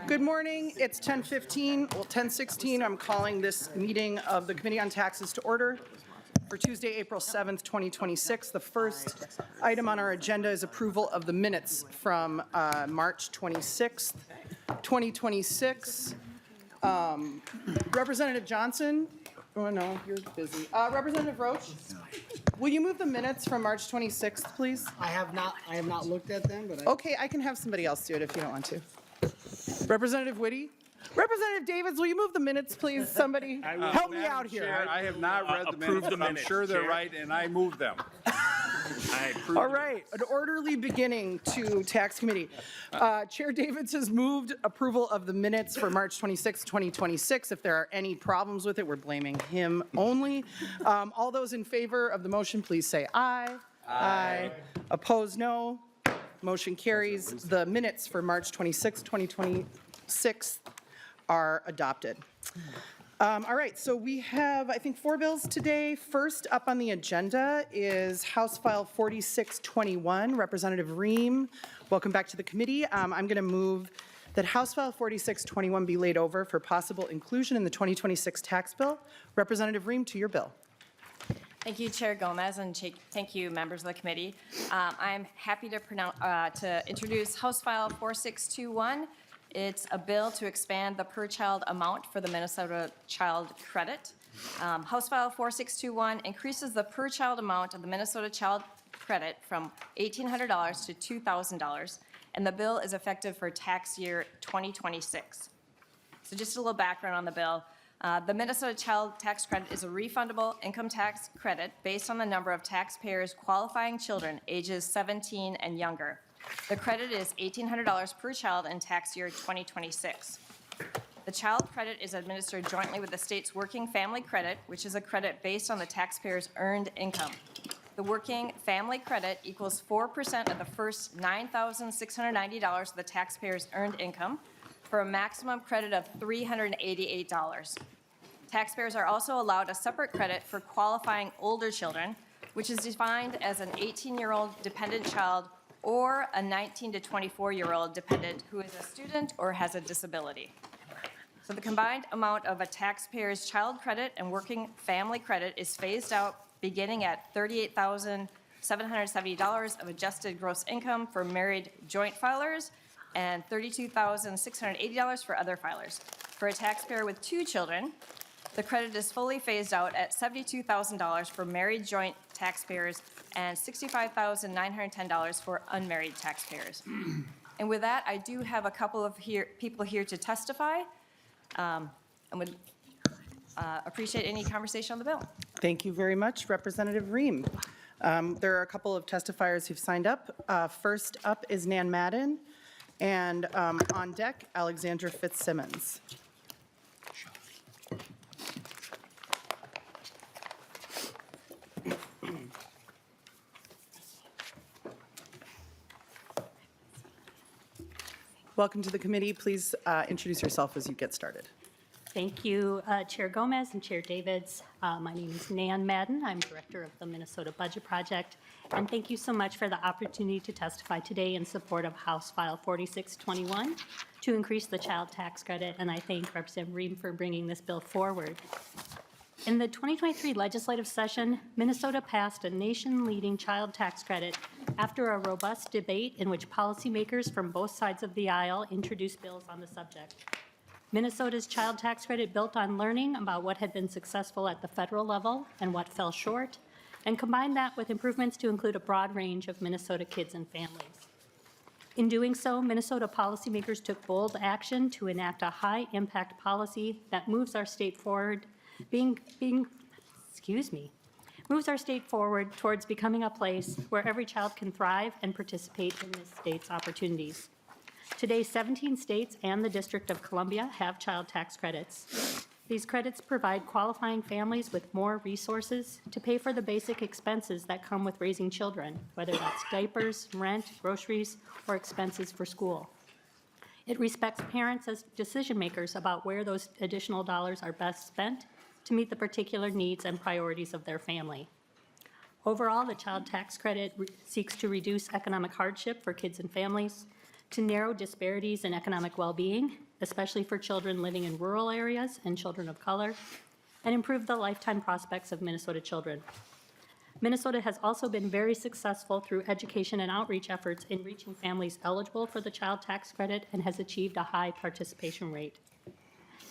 Good morning. It's 10:15, well, 10:16. I'm calling this meeting of the Committee on Taxes to order for Tuesday, April 7th, 2026. The first item on our agenda is approval of the minutes from March 26th, 2026. Representative Johnson? Oh, no, you're busy. Representative Roach? Will you move the minutes from March 26th, please? I have not looked at them, but Okay, I can have somebody else do it if you don't want to. Representative Whitty? Representative Davids, will you move the minutes, please? Somebody help me out here. Chair, I have not read the minutes, but I'm sure they're right, and I moved them. I approve. All right, an orderly beginning to Tax Committee. Chair Davids has moved approval of the minutes for March 26, 2026. If there are any problems with it, we're blaming him only. All those in favor of the motion, please say aye. Aye. Opposed, no. Motion carries. The minutes for March 26, 2026 are adopted. All right, so we have, I think, 4 bills today. First up on the agenda is House File 4621, Representative Rehm. Welcome back to the committee. I'm going to move that House File 4621 be laid over for possible inclusion in the 2026 tax bill. Representative Rehm, to your bill. Thank you, Chair Gomez, and thank you, members of the committee. I'm happy to introduce House File 4621. It's a bill to expand the per-child amount for the Minnesota Child Credit. House File 4621 increases the per-child amount of the Minnesota Child Credit from $1,800 to $2,000, and the bill is effective for tax year 2026. So just a little background on the bill. The Minnesota Child Tax Credit is a refundable income tax credit based on the number of taxpayers' qualifying children ages 17 and younger. The credit is $1,800 per child in tax year 2026. The child credit is administered jointly with the state's working family credit, which is a credit based on the taxpayer's earned income. The working family credit equals 4% of the first $9,690 of the taxpayer's earned income, for a maximum credit of $388. Taxpayers are also allowed a separate credit for qualifying older children, which is defined as an 18-year-old dependent child or a 19 to 24-year-old dependent who is a student or has a disability. So the combined amount of a taxpayer's child credit and working family credit is phased out beginning at $38,770 of adjusted gross income for married joint filers and $32,680 for other filers. For a taxpayer with 2 children, the credit is fully phased out at $72,000 for married joint taxpayers and $65,910 for unmarried taxpayers. And with that, I do have a couple of people here to testify. I would appreciate any conversation on the bill. Thank you very much, Representative Rehm. There are a couple of testifiers who've signed up. First up is Nan Madden. And on deck, Alexandra Fitzsimmons. Welcome to the committee. Please introduce yourself as you get started. Thank you, Chair Gomez and Chair Davids. My name is Nan Madden. I'm Director of the Minnesota Budget Project. And thank you so much for the opportunity to testify today in support of House File 4621 to increase the child tax credit. And I thank Representative Rehm for bringing this bill forward. In the 2023 legislative session, Minnesota passed a nation-leading child tax credit after a robust debate in which policymakers from both sides of the aisle introduced bills on the subject. Minnesota's child tax credit built on learning about what had been successful at the federal level and what fell short, and combined that with improvements to include a broad range of Minnesota kids and families. In doing so, Minnesota policymakers took bold action to enact a high-impact policy that moves our state forward, moves our state forward towards becoming a place where every child can thrive and participate in this state's opportunities. Today, 17 states and the District of Columbia have child tax credits. These credits provide qualifying families with more resources to pay for the basic expenses that come with raising children, whether that's diapers, rent, groceries, or expenses for school. It respects parents as decision makers about where those additional dollars are best spent to meet the particular needs and priorities of their family. Overall, the child tax credit seeks to reduce economic hardship for kids and families, to narrow disparities in economic well-being, especially for children living in rural areas and children of color, and improve the lifetime prospects of Minnesota children. Minnesota has also been very successful through education and outreach efforts in reaching families eligible for the child tax credit and has achieved a high participation rate.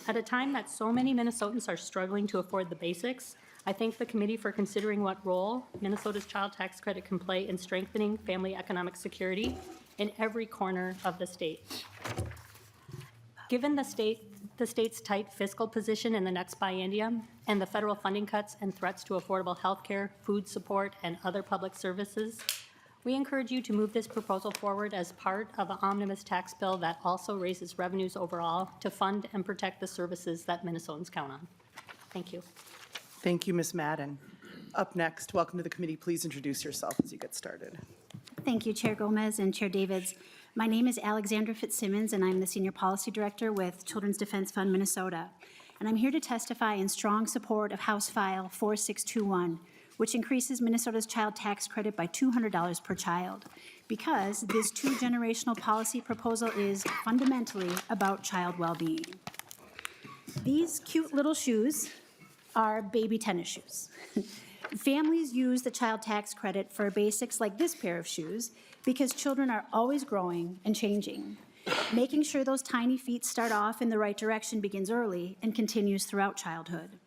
At a time that so many Minnesotans are struggling to afford the basics, I thank the committee for considering what role Minnesota's child tax credit can play in strengthening family economic security in every corner of the state. Given the state's tight fiscal position in the next biennium and the federal funding cuts and threats to affordable health care, food support, and other public services, we encourage you to move this proposal forward as part of an omnibus tax bill that also raises revenues overall to fund and protect the services that Minnesotans count on. Thank you. Thank you, Ms. Madden. Up next, welcome to the committee. Please introduce yourself as you get started. Thank you, Chair Gomez and Chair Davids. My name is Alexandra Fitzsimmons, and I'm the Senior Policy Director with Children's Defense Fund Minnesota. And I'm here to testify in strong support of House File 4621, which increases Minnesota's child tax credit by $200 per child, because this two-generational policy proposal is fundamentally about child well-being. These cute little shoes are baby tennis shoes. Families use the child tax credit for basics like this pair of shoes because children are always growing and changing. Making sure those tiny feet start off in the right direction begins early and continues throughout childhood.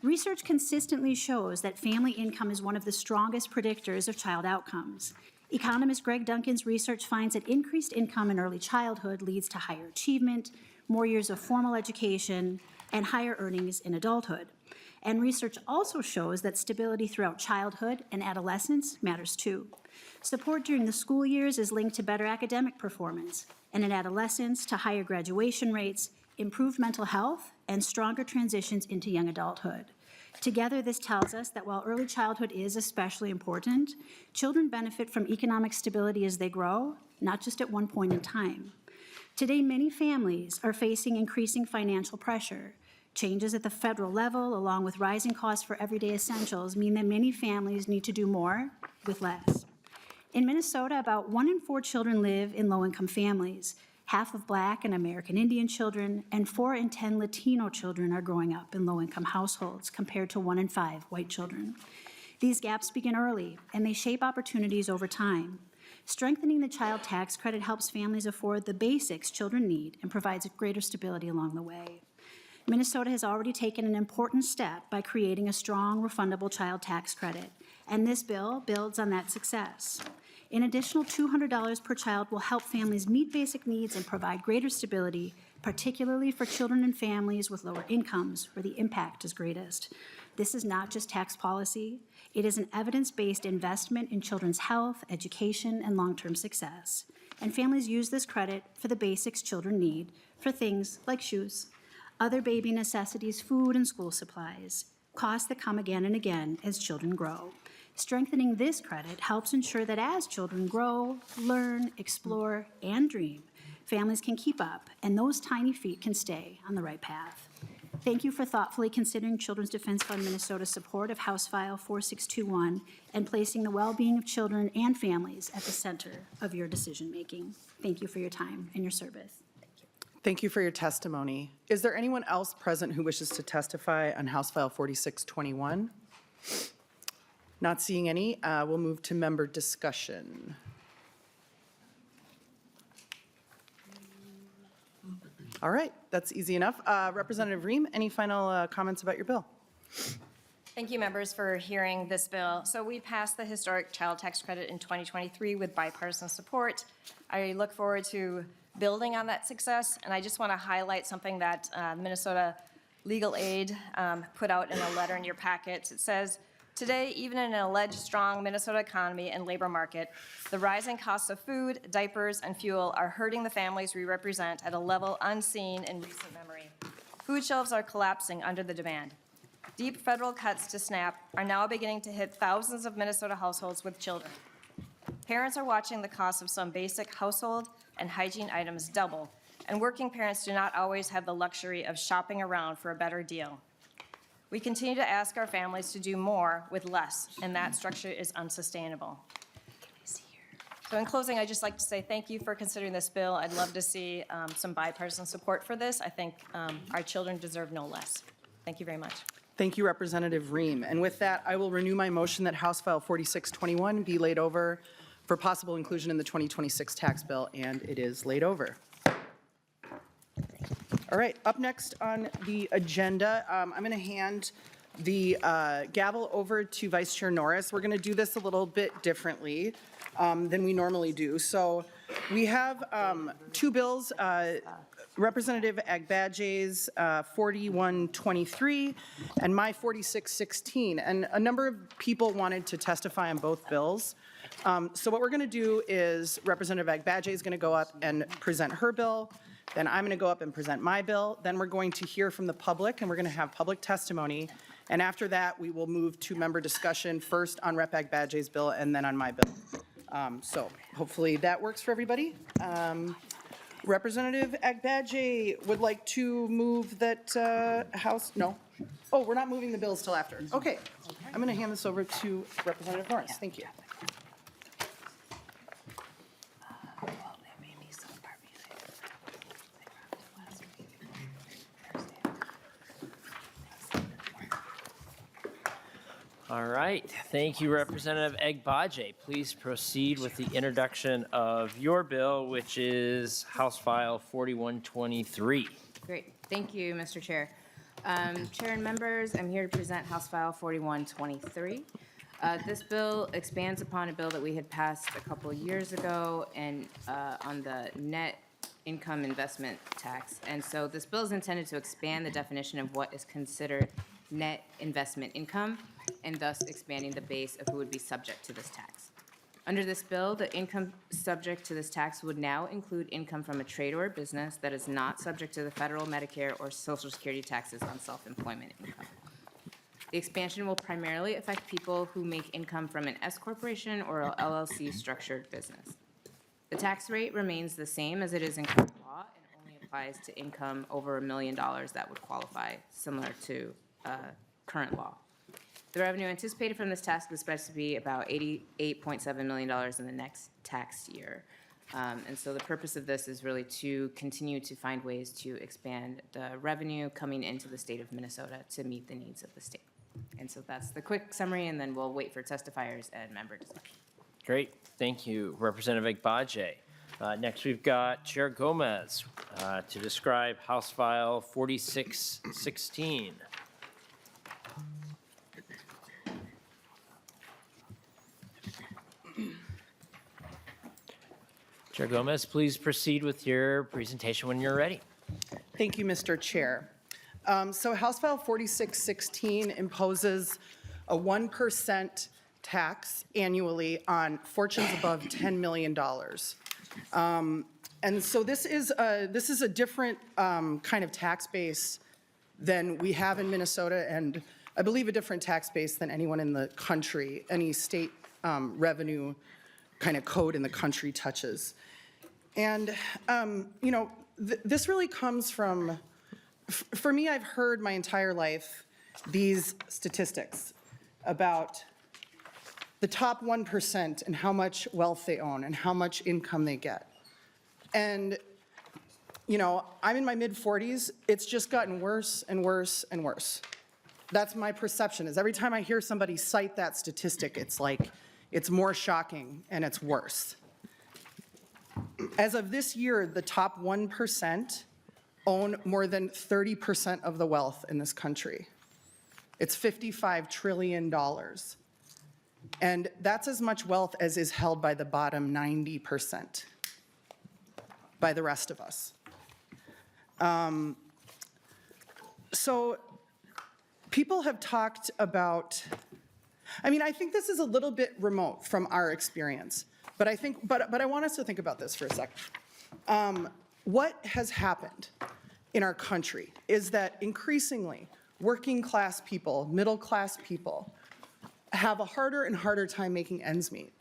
Research consistently shows that family income is one of the strongest predictors of child outcomes. Economist Greg Duncan's research finds that increased income in early childhood leads to higher achievement, more years of formal education, and higher earnings in adulthood. And research also shows that stability throughout childhood and adolescence matters too. Support during the school years is linked to better academic performance, and in adolescence to higher graduation rates, improved mental health, and stronger transitions into young adulthood. Together, this tells us that while early childhood is especially important, children benefit from economic stability as they grow, not just at one point in time. Today, many families are facing increasing financial pressure. Changes at the federal level, along with rising costs for everyday essentials, mean that many families need to do more with less. In Minnesota, about 1 in 4 children live in low-income families. Half of Black and American Indian children and 4 in 10 Latino children are growing up in low-income households, compared to 1 in 5 white children. These gaps begin early, and they shape opportunities over time. Strengthening the child tax credit helps families afford the basics children need and provides greater stability along the way. Minnesota has already taken an important step by creating a strong, refundable child tax credit, and this bill builds on that success. An additional $200 per child will help families meet basic needs and provide greater stability, particularly for children and families with lower incomes, where the impact is greatest. This is not just tax policy. It is an evidence-based investment in children's health, education, and long-term success. And families use this credit for the basics children need, for things like shoes, other baby necessities, food, and school supplies, costs that come again and again as children grow. Strengthening this credit helps ensure that as children grow, learn, explore, and dream, families can keep up, and those tiny feet can stay on the right path. Thank you for thoughtfully considering Children's Defense Fund Minnesota's support of House File 4621 and placing the well-being of children and families at the center of your decision-making. Thank you for your time and your service. Thank you for your testimony. Is there anyone else present who wishes to testify on House File 4621? Not seeing any, we'll move to member discussion. All right, that's easy enough. Representative Rehm, any final comments about your bill? Thank you, members, for hearing this bill. So we passed the historic child tax credit in 2023 with bipartisan support. I look forward to building on that success, and I just want to highlight something that Minnesota Legal Aid put out in a letter in your packets. It says, today, even in an alleged strong Minnesota economy and labor market, the rising costs of food, diapers, and fuel are hurting the families we represent at a level unseen in recent memory. Food shelves are collapsing under the demand. Deep federal cuts to SNAP are now beginning to hit thousands of Minnesota households with children. Parents are watching the cost of some basic household and hygiene items double, and working parents do not always have the luxury of shopping around for a better deal. We continue to ask our families to do more with less, and that structure is unsustainable. So in closing, I'd just like to say thank you for considering this bill. I'd love to see some bipartisan support for this. I think our children deserve no less. Thank you very much. Thank you, Representative Rehm. And with that, I will renew my motion that House File 4621 be laid over for possible inclusion in the 2026 tax bill, and it is laid over. All right, up next on the agenda, I'm going to hand the gavel over to Vice Chair Norris. We're going to do this a little bit differently than we normally do. So we have two bills, Representative Agbaje's 4123 and my 4616. And a number of people wanted to testify on both bills. So what we're going to do is Representative Agbaje is going to go up and present her bill. Then I'm going to go up and present my bill. Then we're going to hear from the public, and we're going to have public testimony. And after that, we will move to member discussion, first on Rep. Agbaje's bill and then on my bill. So hopefully that works for everybody. Representative Agbaje would like to move that House, no? Oh, we're not moving the bills till after. Okay. I'm going to hand this over to Representative Norris. Thank you. All right, thank you, Representative Agbaje. Please proceed with the introduction of your bill, which is House File 4123. Great. Thank you, Mr. Chair. Chair and members, I'm here to present House File 4123. This bill expands upon a bill that we had passed a couple of years ago and on the net income investment tax. And so this bill is intended to expand the definition of what is considered net investment income, and thus expanding the base of who would be subject to this tax. Under this bill, the income subject to this tax would now include income from a trade or business that is not subject to the federal, Medicare, or Social Security taxes on self-employment income. The expansion will primarily affect people who make income from an S corporation or a LLC structured business. The tax rate remains the same as it is in current law and only applies to income over $1 million that would qualify, similar to current law. The revenue anticipated from this tax is expected to be about $88.7 million in the next tax year. And so the purpose of this is really to continue to find ways to expand the revenue coming into the state of Minnesota to meet the needs of the state. And so that's the quick summary, and then we'll wait for testifiers and member discussion. Great, thank you, Representative Agbaje. Next, we've got Chair Gomez to describe House File 4616. Chair Gomez, please proceed with your presentation when you're ready. Thank you, Mr. Chair. So House File 4616 imposes a 1% tax annually on fortunes above $10 million. And so this is a different kind of tax base than we have in Minnesota, and I believe a different tax base than anyone in the country, any state revenue kind of code in the country touches. And, you know, this really comes from, for me, I've heard my entire life these statistics about the top 1% and how much wealth they own and how much income they get. And, you know, I'm in my mid-40s. It's just gotten worse and worse and worse. That's my perception, is every time I hear somebody cite that statistic, it's like, it's more shocking and it's worse. As of this year, the top 1% own more than 30% of the wealth in this country. It's $55 trillion. And that's as much wealth as is held by the bottom 90%, by the rest of us. So people have talked about, I mean, I think this is a little bit remote from our experience, but I think, but I want us to think about this for a second. What has happened in our country is that increasingly working class people, middle class people, have a harder and harder time making ends meet.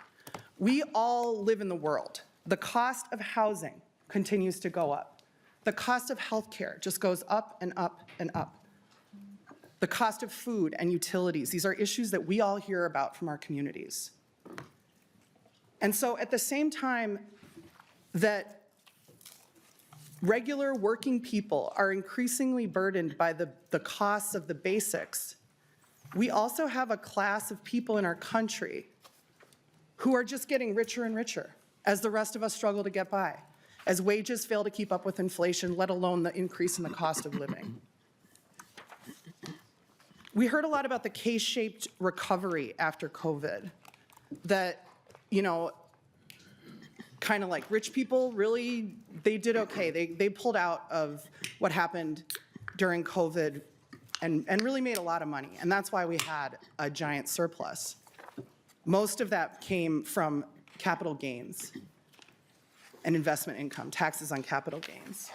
We all live in the world. The cost of housing continues to go up. The cost of healthcare just goes up and up and up. The cost of food and utilities, these are issues that we all hear about from our communities. And so at the same time that regular working people are increasingly burdened by the costs of the basics, we also have a class of people in our country who are just getting richer and richer as the rest of us struggle to get by, as wages fail to keep up with inflation, let alone the increase in the cost of living. We heard a lot about the K-shaped recovery after COVID, that, kind of like rich people really, they did okay. They pulled out of what happened during COVID and really made a lot of money. And that's why we had a giant surplus. Most of that came from capital gains and investment income, taxes on capital gains.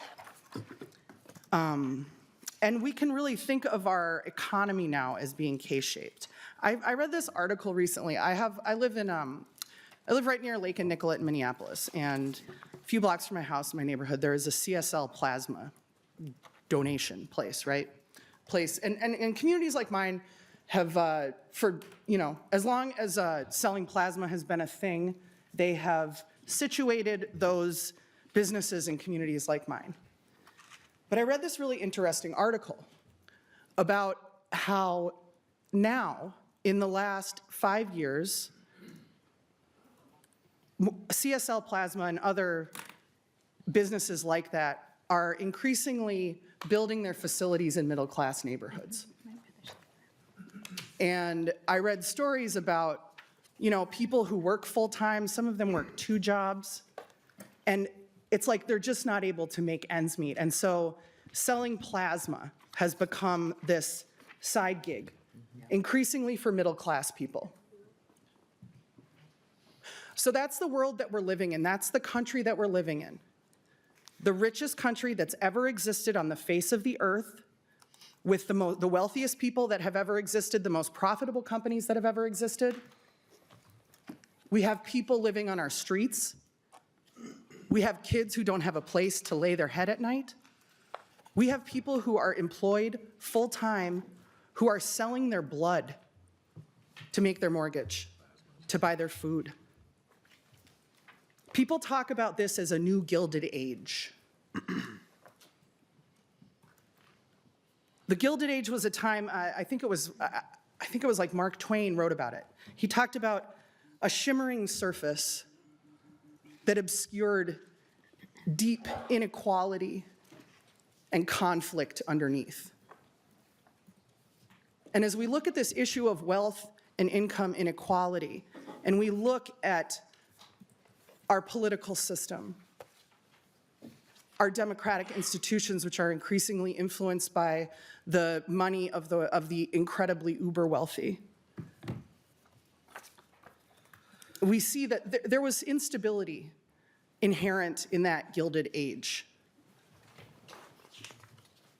And we can really think of our economy now as being K-shaped. I read this article recently. I live right near Lake and Nicollet in Minneapolis, and a few blocks from my house in my neighborhood, there is a CSL plasma donation place, right? And communities like mine have, as long as selling plasma has been a thing, they have situated those businesses in communities like mine. But I read this really interesting article about how now, in the last 5 years, CSL Plasma and other businesses like that are increasingly building their facilities in middle-class neighborhoods. And I read stories about, people who work full-time. Some of them work 2 jobs. And it's like they're just not able to make ends meet. And so selling plasma has become this side gig, increasingly for middle-class people. So that's the world that we're living in. That's the country that we're living in. The richest country that's ever existed on the face of the earth, with the wealthiest people that have ever existed, the most profitable companies that have ever existed. We have people living on our streets. We have kids who don't have a place to lay their head at night. We have people who are employed full-time, who are selling their blood to make their mortgage, to buy their food. People talk about this as a new Gilded Age. The Gilded Age was a time, I think it was like Mark Twain wrote about it. He talked about a shimmering surface that obscured deep inequality and conflict underneath. And as we look at this issue of wealth and income inequality, and we look at our political system, our democratic institutions, which are increasingly influenced by the money of the incredibly uber wealthy, we see that there was instability inherent in that Gilded Age.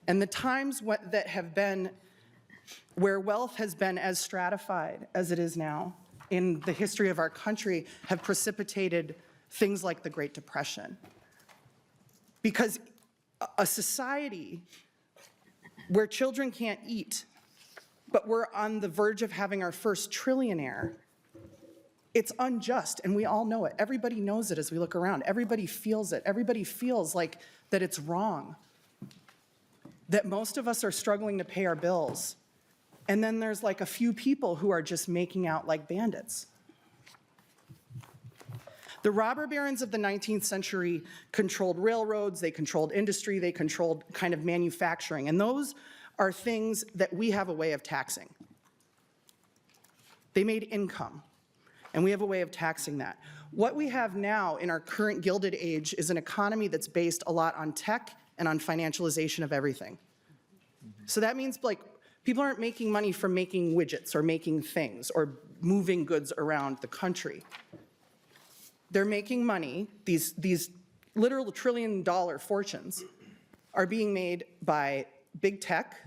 And the times that have been where wealth has been as stratified as it is now in the history of our country have precipitated things like the Great Depression. Because a society where children can't eat, but we're on the verge of having our first trillionaire, it's unjust, and we all know it. Everybody knows it as we look around. Everybody feels it. Everybody feels like that it's wrong, that most of us are struggling to pay our bills, and then there's like a few people who are just making out like bandits. The robber barons of the 19th century controlled railroads, they controlled industry, they controlled kind of manufacturing, and those are things that we have a way of taxing. They made income, and we have a way of taxing that. What we have now in our current Gilded Age is an economy that's based a lot on tech and on financialization of everything. So that means like people aren't making money from making widgets or making things or moving goods around the country. They're making money, these literal $1 trillion fortunes are being made by big tech,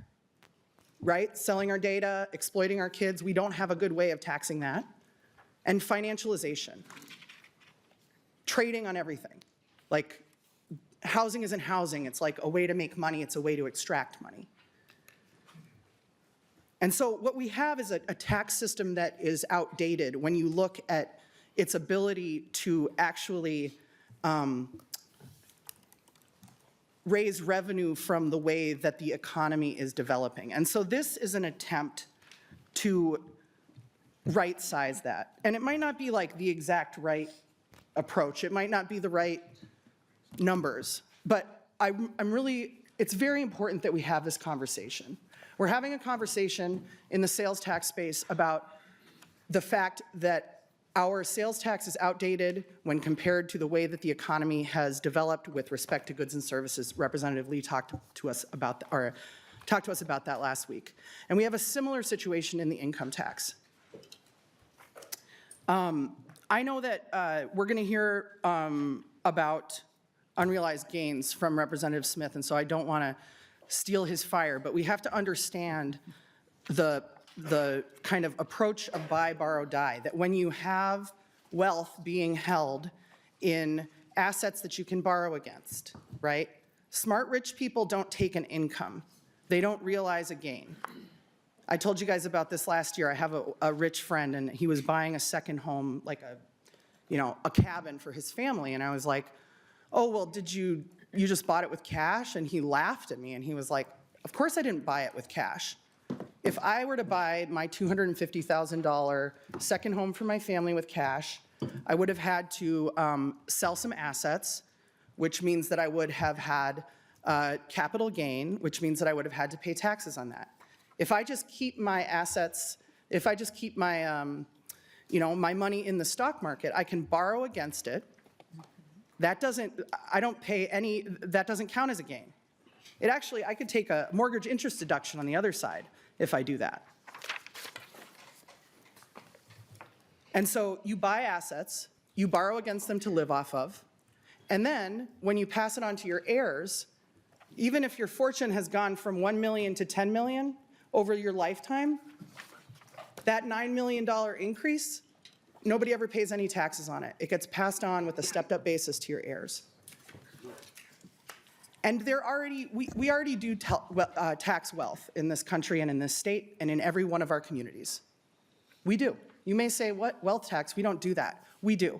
right? Selling our data, exploiting our kids. We don't have a good way of taxing that. And financialization. Trading on everything. Like housing isn't housing. It's like a way to make money. It's a way to extract money. And so what we have is a tax system that is outdated when you look at its ability to actually raise revenue from the way that the economy is developing. And so this is an attempt to right-size that. And it might not be like the exact right approach. It might not be the right numbers. But it's very important that we have this conversation. We're having a conversation in the sales tax space about the fact that our sales tax is outdated when compared to the way that the economy has developed with respect to goods and services. Representative Lee talked to us about that last week. And we have a similar situation in the income tax. I know that we're going to hear about unrealized gains from Representative Smith, and so I don't want to steal his fire, but we have to understand the kind of approach of buy, borrow, die, that when you have wealth being held in assets that you can borrow against, right? Smart, rich people don't take an income. They don't realize a gain. I told you guys about this last year. I have a rich friend, and he was buying a second home, like a cabin for his family, and I was like, oh, well, you just bought it with cash? And he laughed at me, and he was like, of course I didn't buy it with cash. If I were to buy my $250,000 second home for my family with cash, I would have had to sell some assets, which means that I would have had capital gain, which means that I would have had to pay taxes on that. If I just keep my assets, if I just keep my, my money in the stock market, I can borrow against it. That doesn't count as a gain. I could take a mortgage interest deduction on the other side if I do that. And so you buy assets, you borrow against them to live off of, and then when you pass it on to your heirs, even if your fortune has gone from $1 million to $10 million over your lifetime, that $9 million increase, nobody ever pays any taxes on it. It gets passed on with a stepped-up basis to your heirs. And we already do tax wealth in this country and in this state and in every one of our communities. We do. You may say, what, wealth tax? We don't do that. We do.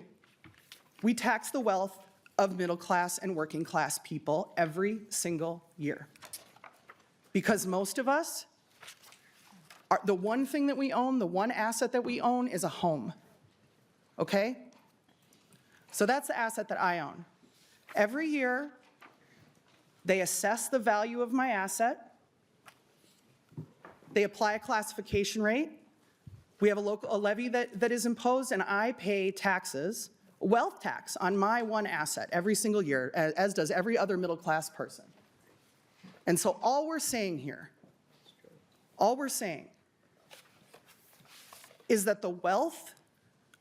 We tax the wealth of middle class and working class people every single year. Because most of us, the one thing that we own, the one asset that we own is a home. Okay? So that's the asset that I own. Every year, they assess the value of my asset. They apply a classification rate. We have a levy that is imposed, and I pay taxes, wealth tax, on my one asset every single year, as does every other middle-class person. And so all we're saying here, is that the wealth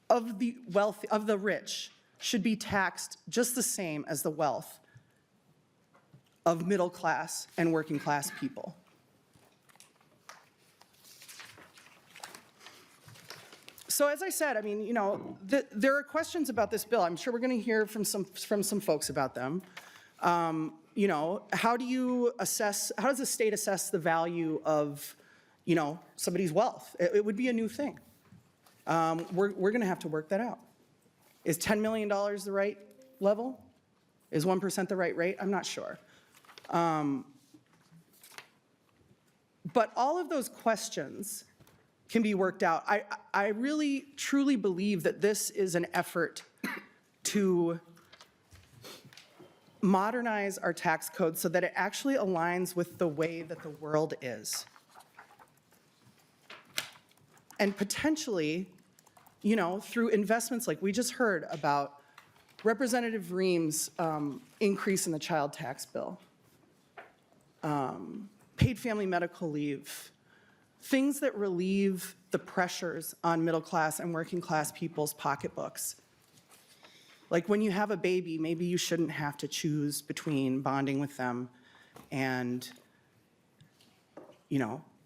of the rich should be taxed just the same as the wealth of middle class and working class people. So as I said, I mean, there are questions about this bill. I'm sure we're going to hear from some folks about them. How does the state assess the value of, somebody's wealth? It would be a new thing. We're going to have to work that out. Is $10 million the right level? Is 1% the right rate? I'm not sure. But all of those questions can be worked out. I really, truly believe that this is an effort to modernize our tax code so that it actually aligns with the way that the world is. And potentially, through investments like we just heard about Representative Rehm's increase in the child tax bill, paid family medical leave, things that relieve the pressures on middle class and working class people's pocketbooks. Like when you have a baby, maybe you shouldn't have to choose between bonding with them and,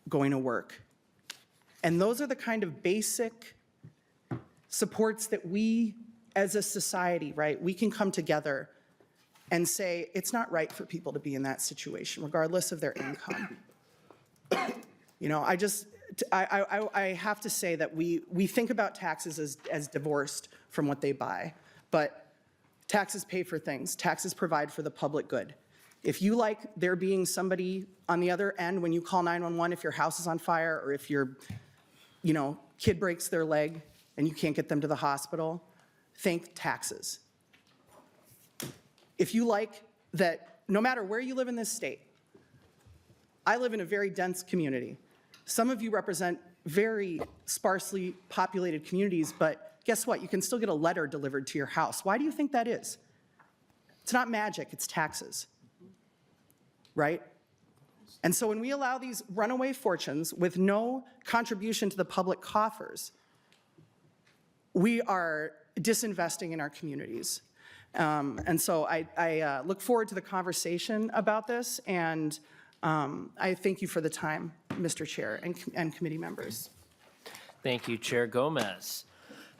going to work. And those are the kind of basic supports that we as a society, right, we can come together and say it's not right for people to be in that situation, regardless of their income. I have to say that we think about taxes as divorced from what they buy, but taxes pay for things. Taxes provide for the public good. If you like there being somebody on the other end when you call 911 if your house is on fire or if your, kid breaks their leg and you can't get them to the hospital, think taxes. If you like that no matter where you live in this state, I live in a very dense community. Some of you represent very sparsely populated communities, but guess what? You can still get a letter delivered to your house. Why do you think that is? It's not magic, it's taxes, right? And so when we allow these runaway fortunes with no contribution to the public coffers, we are disinvesting in our communities. And so I look forward to the conversation about this, and I thank you for the time, Mr. Chair and committee members. Thank you, Chair Gomez.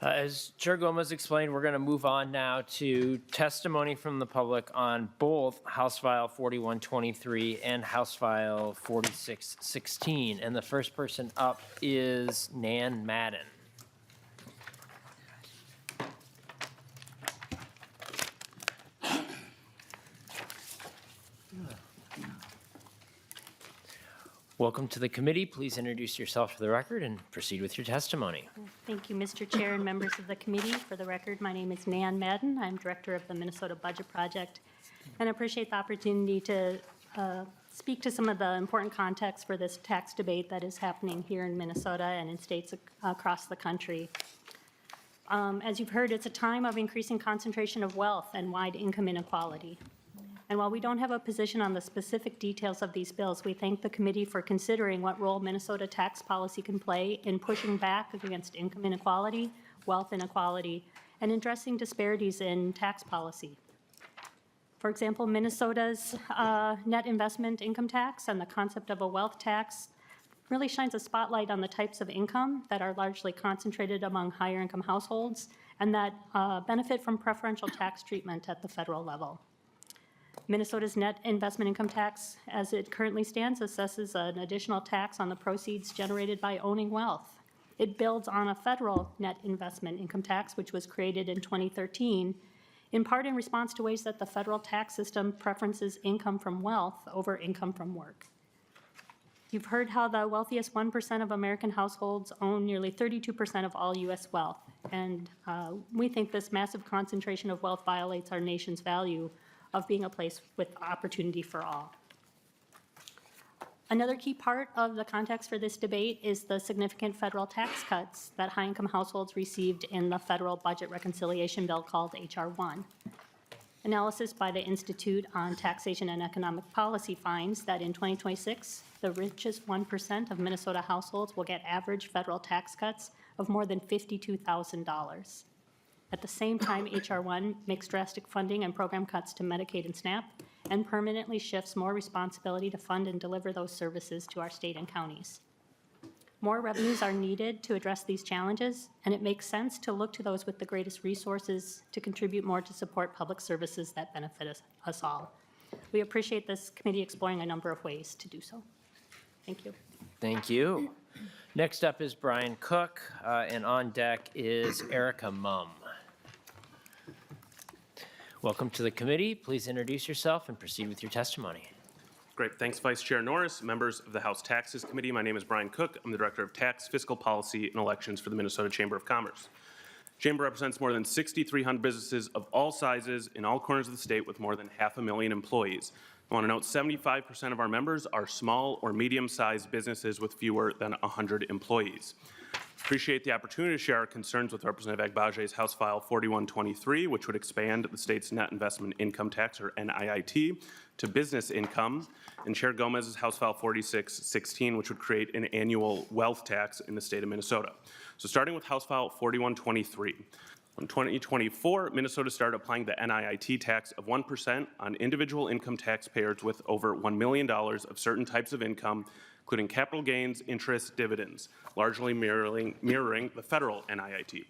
As Chair Gomez explained, we're going to move on now to testimony from the public on both House File 4123 and House File 4616. And the first person up is Nan Madden. Welcome to the committee. Please introduce yourself for the record and proceed with your testimony. Thank you, Mr. Chair and members of the committee. For the record, my name is Nan Madden. I'm Director of the Minnesota Budget Project, and I appreciate the opportunity to speak to some of the important context for this tax debate that is happening here in Minnesota and in states across the country. As you've heard, it's a time of increasing concentration of wealth and wide income inequality. And while we don't have a position on the specific details of these bills, we thank the committee for considering what role Minnesota tax policy can play in pushing back against income inequality, wealth inequality, and addressing disparities in tax policy. For example, Minnesota's net investment income tax and the concept of a wealth tax really shines a spotlight on the types of income that are largely concentrated among higher income households and that benefit from preferential tax treatment at the federal level. Minnesota's net investment income tax, as it currently stands, assesses an additional tax on the proceeds generated by owning wealth. It builds on a federal net investment income tax, which was created in 2013, in part in response to ways that the federal tax system preferences income from wealth over income from work. You've heard how the wealthiest 1% of American households own nearly 32% of all U.S. wealth, and we think this massive concentration of wealth violates our nation's value of being a place with opportunity for all. Another key part of the context for this debate is the significant federal tax cuts that high-income households received in the federal budget reconciliation bill called H.R. 1. Analysis by the Institute on Taxation and Economic Policy finds that in 2026, the richest 1% of Minnesota households will get average federal tax cuts of more than $52,000. At the same time, H.R. 1 makes drastic funding and program cuts to Medicaid and SNAP and permanently shifts more responsibility to fund and deliver those services to our state and counties. More revenues are needed to address these challenges, and it makes sense to look to those with the greatest resources to contribute more to support public services that benefit us all. We appreciate this committee exploring a number of ways to do so. Thank you. Thank you. Next up is Brian Cook, and on deck is Erica Mumm. Welcome to the committee. Please introduce yourself and proceed with your testimony. Great. Thanks, Vice Chair Norris, members of the House Taxes Committee. My name is Brian Cook. I'm the Director of Tax, Fiscal Policy, and Elections for the Minnesota Chamber of Commerce. Chamber represents more than 6,300 businesses of all sizes in all corners of the state with more than 500,000 employees. I want to note 75% of our members are small or medium-sized businesses with fewer than 100 employees. Appreciate the opportunity to share our concerns with Representative Agbaje's House File 4123, which would expand the state's net investment income tax, or NIIT, to business income, and Chair Gomez's House File 4616, which would create an annual wealth tax in the state of Minnesota. So starting with House File 4123. In 2024, Minnesota started applying the NIIT tax of 1% on individual income taxpayers with over $1 million of certain types of income, including capital gains, interest, dividends, largely mirroring the federal NIIT.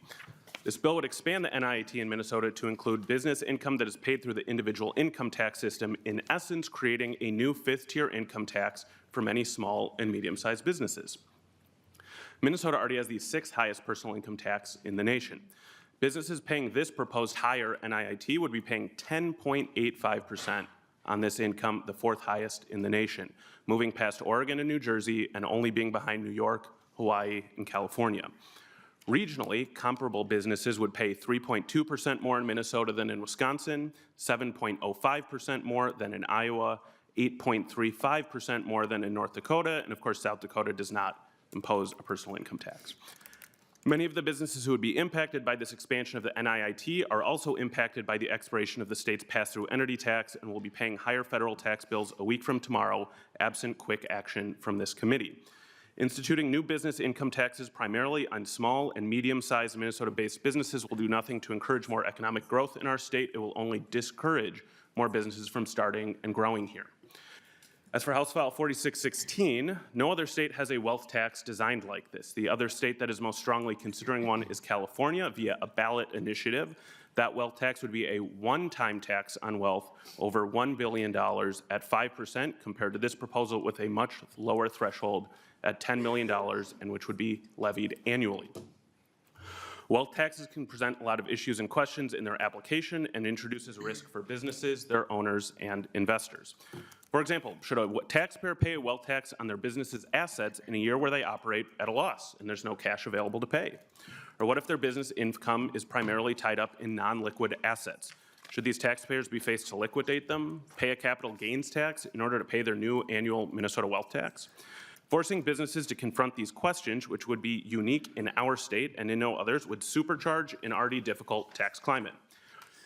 This bill would expand the NIIT in Minnesota to include business income that is paid through the individual income tax system, in essence creating a new fifth-tier income tax for many small and medium-sized businesses. Minnesota already has the 6th highest personal income tax in the nation. Businesses paying this proposed higher NIIT would be paying 10.85% on this income, the 4th highest in the nation, moving past Oregon and New Jersey and only being behind New York, Hawaii, and California. Regionally, comparable businesses would pay 3.2% more in Minnesota than in Wisconsin, 7.05% more than in Iowa, 8.35% more than in North Dakota, and of course, South Dakota does not impose a personal income tax. Many of the businesses who would be impacted by this expansion of the NIIT are also impacted by the expiration of the state's pass-through entity tax and will be paying higher federal tax bills a week from tomorrow, absent quick action from this committee. Instituting new business income taxes primarily on small and medium-sized Minnesota-based businesses will do nothing to encourage more economic growth in our state. It will only discourage more businesses from starting and growing here. As for House File 4616, no other state has a wealth tax designed like this. The other state that is most strongly considering one is California via a ballot initiative. That wealth tax would be a one-time tax on wealth over $1 billion at 5% compared to this proposal with a much lower threshold at $10 million and which would be levied annually. Wealth taxes can present a lot of issues and questions in their application and introduces risk for businesses, their owners, and investors. For example, should a taxpayer pay a wealth tax on their business's assets in a year where they operate at a loss and there's no cash available to pay? Or what if their business income is primarily tied up in non-liquid assets? Should these taxpayers be faced to liquidate them, pay a capital gains tax in order to pay their new annual Minnesota wealth tax? Forcing businesses to confront these questions, which would be unique in our state and in no others, would supercharge an already difficult tax climate.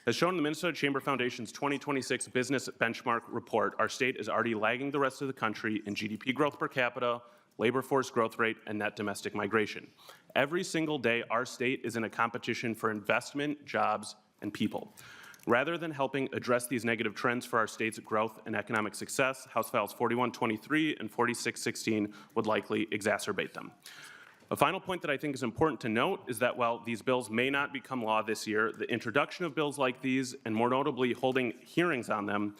As shown in the Minnesota Chamber Foundation's 2026 Business Benchmark Report, our state is already lagging the rest of the country in GDP growth per capita, labor force growth rate, and net domestic migration. Every single day, our state is in a competition for investment, jobs, and people. Rather than helping address these negative trends for our state's growth and economic success, House Files 4123 and 4616 would likely exacerbate them. A final point that I think is important to note is that while these bills may not become law this year, the introduction of bills like these, and more notably holding hearings on them,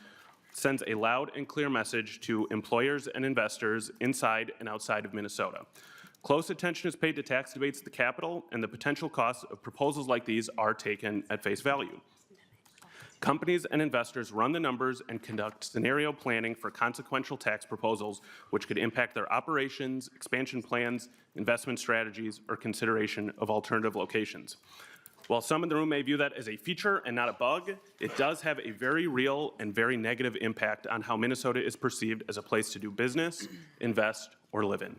sends a loud and clear message to employers and investors inside and outside of Minnesota. Close attention is paid to tax debates at the Capitol, and the potential costs of proposals like these are taken at face value. Companies and investors run the numbers and conduct scenario planning for consequential tax proposals which could impact their operations, expansion plans, investment strategies, or consideration of alternative locations. While some in the room may view that as a feature and not a bug, it does have a very real and very negative impact on how Minnesota is perceived as a place to do business, invest, or live in.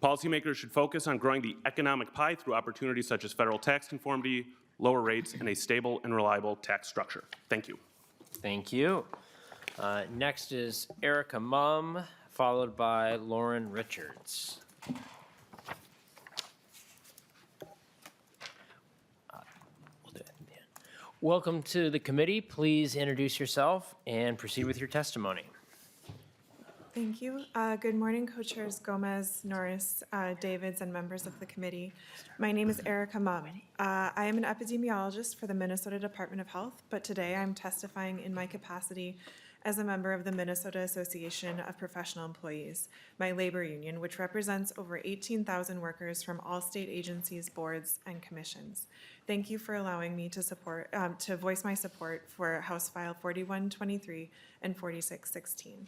Policymakers should focus on growing the economic pie through opportunities such as federal tax conformity, lower rates, and a stable and reliable tax structure. Thank you. Thank you. Next is Erica Mumm, followed by Lauren Richards. Welcome to the committee. Please introduce yourself and proceed with your testimony. Thank you. Good morning, co-chairs Gomez, Norris, Davids, and members of the committee. My name is Erica Mumm. I am an epidemiologist for the Minnesota Department of Health, but today I'm testifying in my capacity as a member of the Minnesota Association of Professional Employees, my labor union, which represents over 18,000 workers from all state agencies, boards, and commissions. Thank you for allowing me to voice my support for House File 4123 and 4616.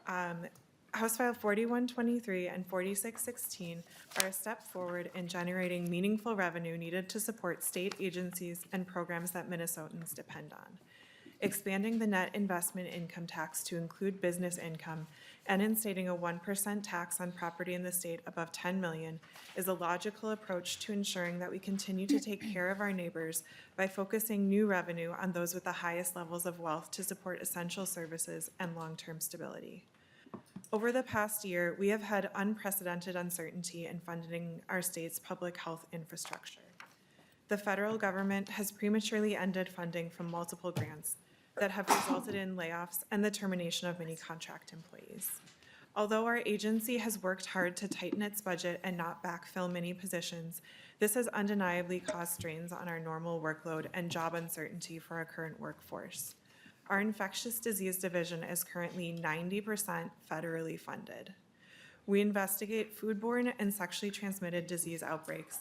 House File 4123 and 4616 are a step forward in generating meaningful revenue needed to support state agencies and programs that Minnesotans depend on. Expanding the net investment income tax to include business income and instating a 1% tax on property in the state above 10 million is a logical approach to ensuring that we continue to take care of our neighbors by focusing new revenue on those with the highest levels of wealth to support essential services and long-term stability. Over the past year, we have had unprecedented uncertainty in funding our state's public health infrastructure. The federal government has prematurely ended funding from multiple grants that have resulted in layoffs and the termination of many contract employees. Although our agency has worked hard to tighten its budget and not backfill many positions, this has undeniably caused strains on our normal workload and job uncertainty for our current workforce. Our infectious disease division is currently 90% federally funded. We investigate foodborne and sexually transmitted disease outbreaks,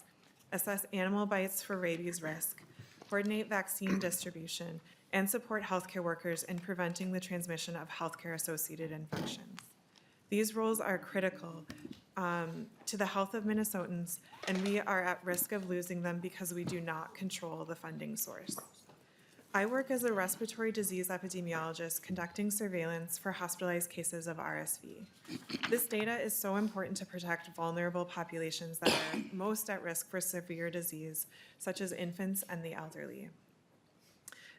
assess animal bites for rabies risk, coordinate vaccine distribution, and support healthcare workers in preventing the transmission of healthcare-associated infections. These roles are critical to the health of Minnesotans, and we are at risk of losing them because we do not control the funding source. I work as a respiratory disease epidemiologist conducting surveillance for hospitalized cases of RSV. This data is so important to protect vulnerable populations that are most at risk for severe disease, such as infants and the elderly.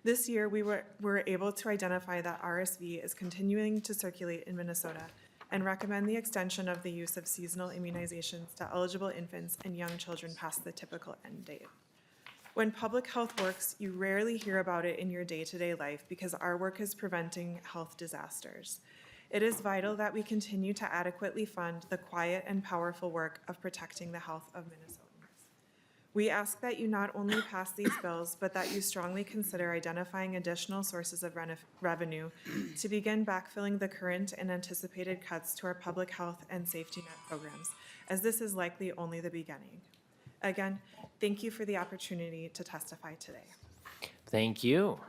This year, we were able to identify that RSV is continuing to circulate in Minnesota and recommend the extension of the use of seasonal immunizations to eligible infants and young children past the typical end date. When public health works, you rarely hear about it in your day-to-day life because our work is preventing health disasters. It is vital that we continue to adequately fund the quiet and powerful work of protecting the health of Minnesotans. We ask that you not only pass these bills, but that you strongly consider identifying additional sources of revenue to begin backfilling the current and anticipated cuts to our public health and safety net programs, as this is likely only the beginning. Again, thank you for the opportunity to testify today. Thank you.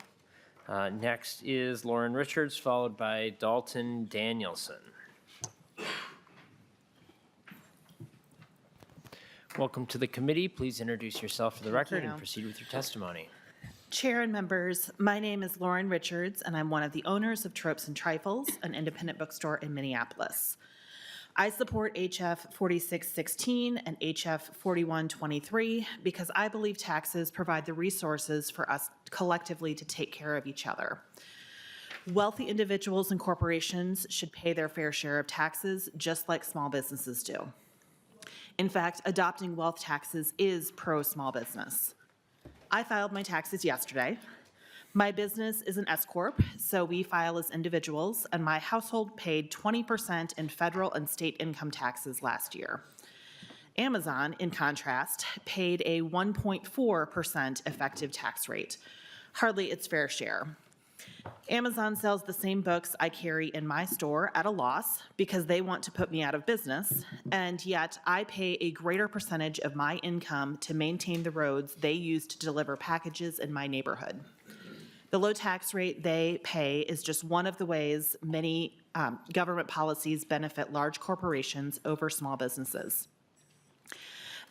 Next is Lauren Richards, followed by Dalton Danielson. Welcome to the committee. Please introduce yourself for the record and proceed with your testimony. Chair and members, my name is Lauren Richards, and I'm one of the owners of Tropes and Trifles, an independent bookstore in Minneapolis. I support HF 4616 and HF 4123 because I believe taxes provide the resources for us collectively to take care of each other. Wealthy individuals and corporations should pay their fair share of taxes just like small businesses do. In fact, adopting wealth taxes is pro-small business. I filed my taxes yesterday. My business is an S-Corp, so we file as individuals, and my household paid 20% in federal and state income taxes last year. Amazon, in contrast, paid a 1.4% effective tax rate, hardly its fair share. Amazon sells the same books I carry in my store at a loss because they want to put me out of business, and yet I pay a greater percentage of my income to maintain the roads they use to deliver packages in my neighborhood. The low tax rate they pay is just one of the ways many government policies benefit large corporations over small businesses.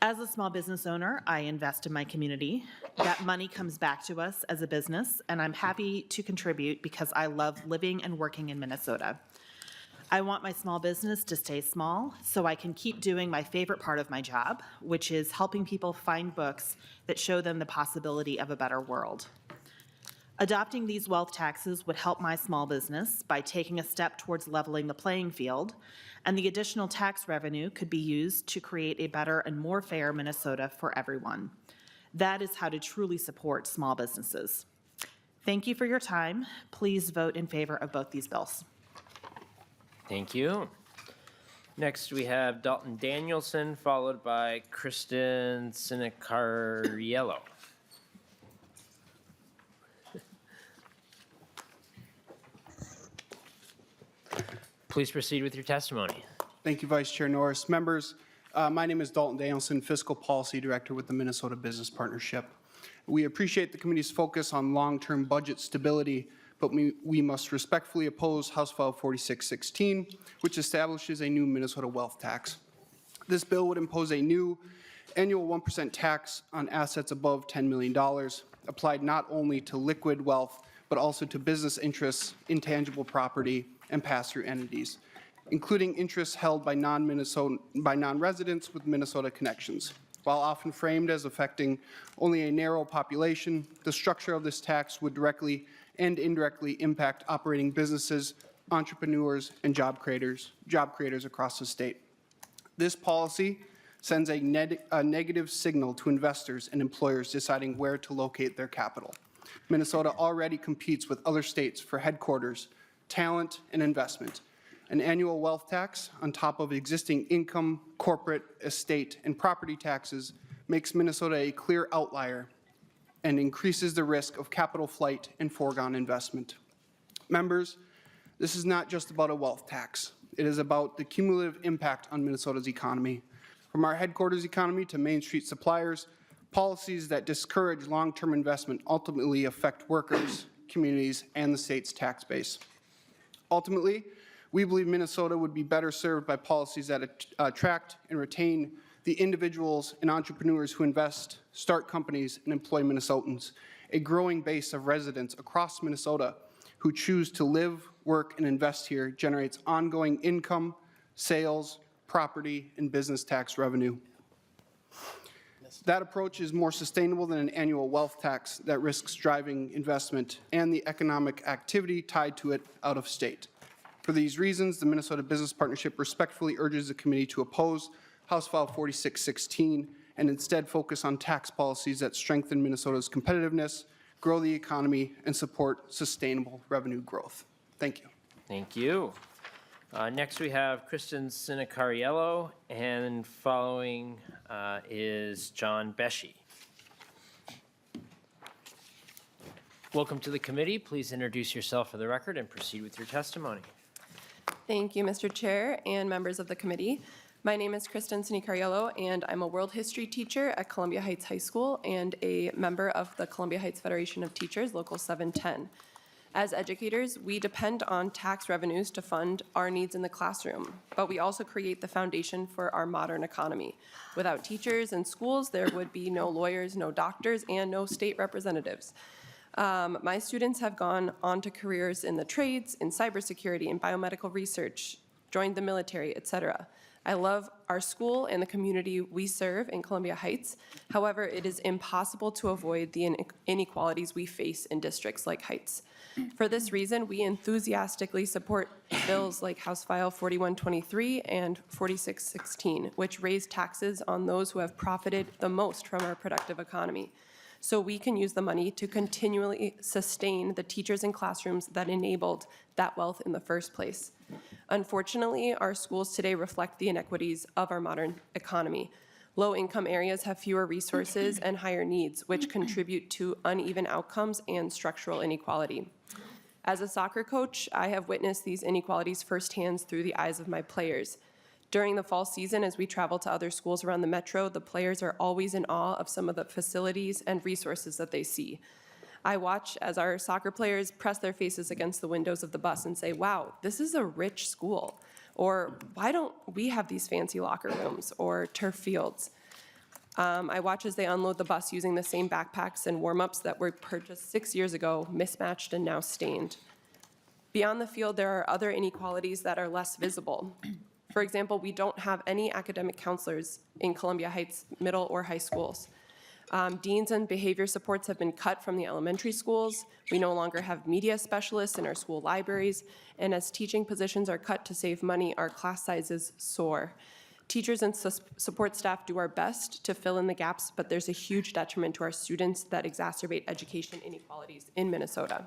As a small business owner, I invest in my community. That money comes back to us as a business, and I'm happy to contribute because I love living and working in Minnesota. I want my small business to stay small so I can keep doing my favorite part of my job, which is helping people find books that show them the possibility of a better world. Adopting these wealth taxes would help my small business by taking a step towards leveling the playing field, and the additional tax revenue could be used to create a better and more fair Minnesota for everyone. That is how to truly support small businesses. Thank you for your time. Please vote in favor of both these bills. Thank you. Next, we have Dalton Danielson, followed by Kristen Sinicariello. Please proceed with your testimony. Thank you, Vice Chair Norris. Members, my name is Dalton Danielson, Fiscal Policy Director with the Minnesota Business Partnership. We appreciate the committee's focus on long-term budget stability, but we must respectfully oppose House File 4616, which establishes a new Minnesota wealth tax. This bill would impose a new annual 1% tax on assets above $10 million, applied not only to liquid wealth, but also to business interests, intangible property, and pass-through entities, including interests held by non-residents with Minnesota connections. While often framed as affecting only a narrow population, the structure of this tax would directly and indirectly impact operating businesses, entrepreneurs, and job creators across the state. This policy sends a negative signal to investors and employers deciding where to locate their capital. Minnesota already competes with other states for headquarters, talent, and investment. An annual wealth tax on top of existing income, corporate, estate, and property taxes makes Minnesota a clear outlier and increases the risk of capital flight and foregone investment. Members, this is not just about a wealth tax. It is about the cumulative impact on Minnesota's economy. From our headquarters economy to Main Street suppliers, policies that discourage long-term investment ultimately affect workers, communities, and the state's tax base. Ultimately, we believe Minnesota would be better served by policies that attract and retain the individuals and entrepreneurs who invest, start companies, and employ Minnesotans, a growing base of residents across Minnesota who choose to live, work, and invest here generates ongoing income, sales, property, and business tax revenue. That approach is more sustainable than an annual wealth tax that risks driving investment and the economic activity tied to it out of state. For these reasons, the Minnesota Business Partnership respectfully urges the committee to oppose House File 4616 and instead focus on tax policies that strengthen Minnesota's competitiveness, grow the economy, and support sustainable revenue growth. Thank you. Thank you. Next, we have Kristen Sinicariello, and following is John Beshe. Welcome to the committee. Please introduce yourself for the record and proceed with your testimony. Thank you, Mr. Chair and members of the committee. My name is Kristen Sinicariello, and I'm a world history teacher at Columbia Heights High School and a member of the Columbia Heights Federation of Teachers, Local 710. As educators, we depend on tax revenues to fund our needs in the classroom, but we also create the foundation for our modern economy. Without teachers and schools, there would be no lawyers, no doctors, and no state representatives. My students have gone on to careers in the trades, in cybersecurity, in biomedical research, joined the military, etc. I love our school and the community we serve in Columbia Heights. However, it is impossible to avoid the inequalities we face in districts like Heights. For this reason, we enthusiastically support bills like House File 4123 and 4616, which raise taxes on those who have profited the most from our productive economy, so we can use the money to continually sustain the teachers and classrooms that enabled that wealth in the first place. Unfortunately, our schools today reflect the inequities of our modern economy. Low-income areas have fewer resources and higher needs, which contribute to uneven outcomes and structural inequality. As a soccer coach, I have witnessed these inequalities firsthand through the eyes of my players. During the fall season, as we travel to other schools around the metro, the players are always in awe of some of the facilities and resources that they see. I watch as our soccer players press their faces against the windows of the bus and say, wow, this is a rich school. Or why don't we have these fancy locker rooms or turf fields? I watch as they unload the bus using the same backpacks and warm-ups that were purchased 6 years ago, mismatched and now stained. Beyond the field, there are other inequalities that are less visible. For example, we don't have any academic counselors in Columbia Heights middle or high schools. Deans and behavior supports have been cut from the elementary schools. We no longer have media specialists in our school libraries. And as teaching positions are cut to save money, our class sizes soar. Teachers and support staff do our best to fill in the gaps, but there's a huge detriment to our students that exacerbate education inequalities in Minnesota.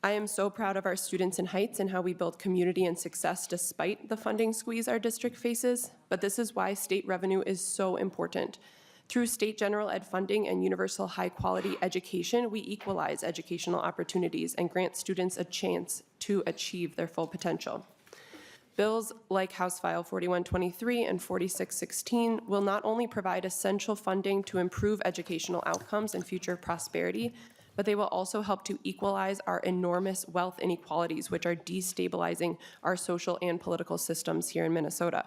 I am so proud of our students in Heights and how we build community and success despite the funding squeeze our district faces, but this is why state revenue is so important. Through state general ed funding and universal high-quality education, we equalize educational opportunities and grant students a chance to achieve their full potential. Bills like House File 4123 and 4616 will not only provide essential funding to improve educational outcomes and future prosperity, but they will also help to equalize our enormous wealth inequalities, which are destabilizing our social and political systems here in Minnesota.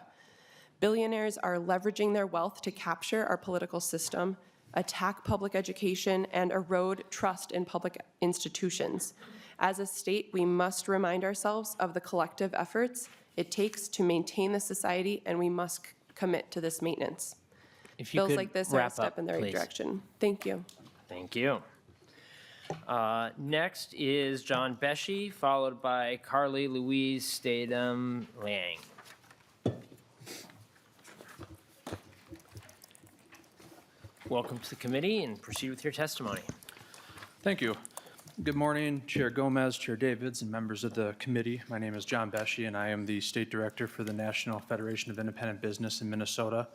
Billionaires are leveraging their wealth to capture our political system, attack public education, and erode trust in public institutions. As a state, we must remind ourselves of the collective efforts it takes to maintain the society, and we must commit to this maintenance. If you Bills could like this are a wrap step up, in the right please. direction. Thank you. Thank you. Next is John Beshe, followed by Carly Louise Statham Liang. Welcome to the committee and proceed with your testimony. Thank you. Good morning, Chair Gomez, Chair Davids, and members of the committee. My name is John Beshe, and I am the State Director for the National Federation of Independent Business in Minnesota.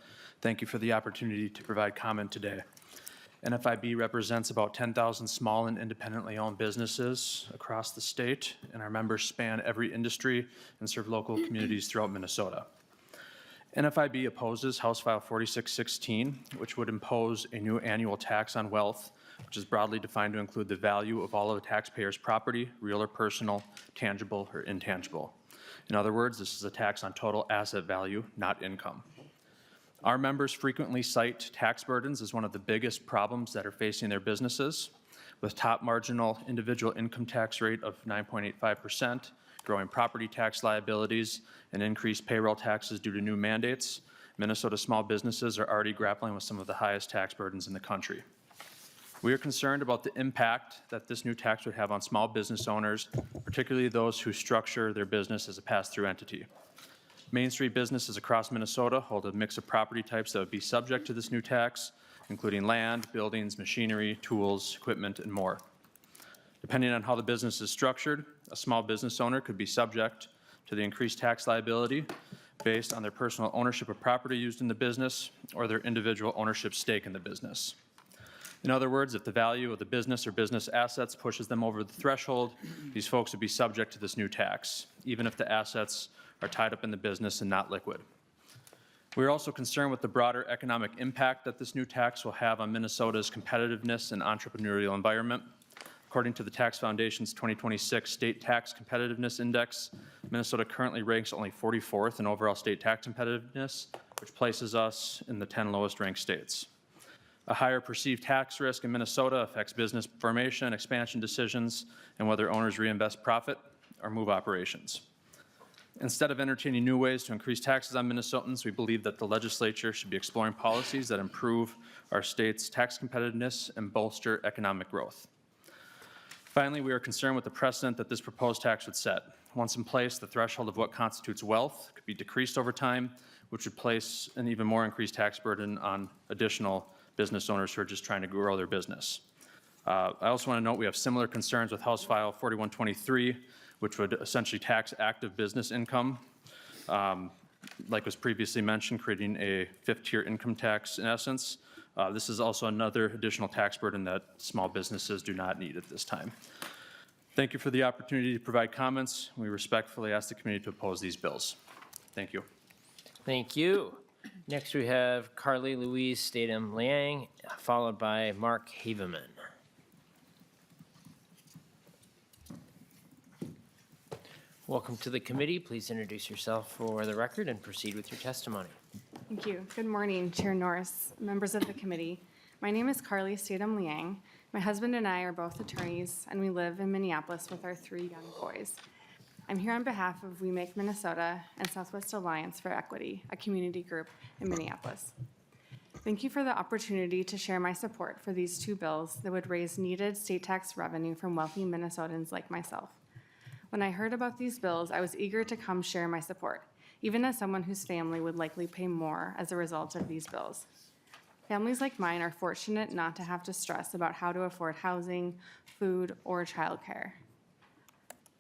Thank you for the opportunity to provide comment today. NFIB represents about 10,000 small and independently owned businesses across the state, and our members span every industry and serve local communities throughout Minnesota. NFIB opposes House File 4616, which would impose a new annual tax on wealth, which is broadly defined to include the value of all of the taxpayer's property, real or personal, tangible or intangible. In other words, this is a tax on total asset value, not income. Our members frequently cite tax burdens as one of the biggest problems that are facing their businesses, with top marginal individual income tax rate of 9.85%, growing property tax liabilities, and increased payroll taxes due to new mandates. Minnesota small businesses are already grappling with some of the highest tax burdens in the country. We are concerned about the impact that this new tax would have on small business owners, particularly those who structure their business as a pass-through entity. Main Street businesses across Minnesota hold a mix of property types that would be subject to this new tax, including land, buildings, machinery, tools, equipment, and more. Depending on how the business is structured, a small business owner could be subject to the increased tax liability based on their personal ownership of property used in the business or their individual ownership stake in the business. In other words, if the value of the business or business assets pushes them over the threshold, these folks would be subject to this new tax, even if the assets are tied up in the business and not liquid. We are also concerned with the broader economic impact that this new tax will have on Minnesota's competitiveness and entrepreneurial environment. According to the Tax Foundation's 2026 State Tax Competitiveness Index, Minnesota currently ranks only 44th in overall state tax competitiveness, which places us in the 10 lowest ranked states. A higher perceived tax risk in Minnesota affects business formation, expansion decisions, and whether owners reinvest profit or move operations. Instead of entertaining new ways to increase taxes on Minnesotans, we believe that the legislature should be exploring policies that improve our state's tax competitiveness and bolster economic growth. Finally, we are concerned with the precedent that this proposed tax would set. Once in place, the threshold of what constitutes wealth could be decreased over time, which would place an even more increased tax burden on additional business owners who are just trying to grow their business. I also want to note we have similar concerns with House File 4123, which would essentially tax active business income, like was previously mentioned, creating a fifth-tier income tax in essence. This is also another additional tax burden that small businesses do not need at this time. Thank you for the opportunity to provide comments. We respectfully ask the committee to oppose these bills. Thank you. Thank you. Next, we have Carly Louise Statham Liang, followed by Mark Haveman. Welcome to the committee. Please introduce yourself for the record and proceed with your testimony. Thank you. Good morning, Chair Norris, members of the committee. My name is Carly Statham Liang. My husband and I are both attorneys, and we live in Minneapolis with our 3 young boys. I'm here on behalf of We Make Minnesota and Southwest Alliance for Equity, a community group in Minneapolis. Thank you for the opportunity to share my support for these 2 bills that would raise needed state tax revenue from wealthy Minnesotans like myself. When I heard about these bills, I was eager to come share my support, even as someone whose family would likely pay more as a result of these bills. Families like mine are fortunate not to have to stress about how to afford housing, food, or childcare.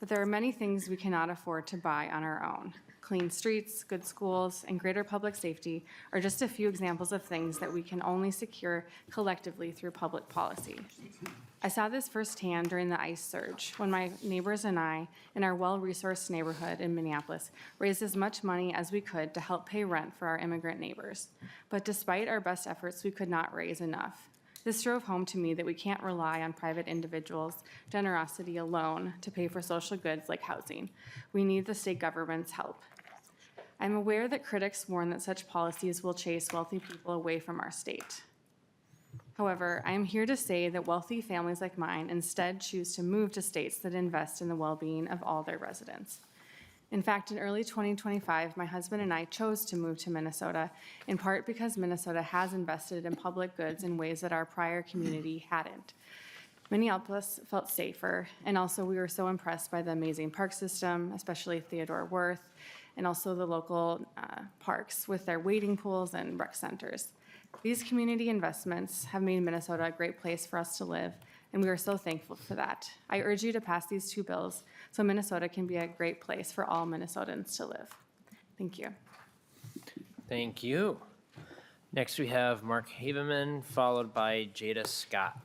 But there are many things we cannot afford to buy on our own. Clean streets, good schools, and greater public safety are just a few examples of things that we can only secure collectively through public policy. I saw this firsthand during the ICE surge, when my neighbors and I, in our well-resourced neighborhood in Minneapolis, raised as much money as we could to help pay rent for our immigrant neighbors. But despite our best efforts, we could not raise enough. This drove home to me that we can't rely on private individuals' generosity alone to pay for social goods like housing. We need the state government's help. I'm aware that critics warn that such policies will chase wealthy people away from our state. However, I am here to say that wealthy families like mine instead choose to move to states that invest in the well-being of all their residents. In fact, in early 2025, my husband and I chose to move to Minnesota, in part because Minnesota has invested in public goods in ways that our prior community hadn't. Minneapolis felt safer, and also we were so impressed by the amazing park system, especially Theodore Wirth, and also the local parks with their wading pools and rec centers. These community investments have made Minnesota a great place for us to live, and we are so thankful for that. I urge you to pass these 2 bills so Minnesota can be a great place for all Minnesotans to live. Thank you. Thank you. Next, we have Mark Haveman, followed by Jada Scott.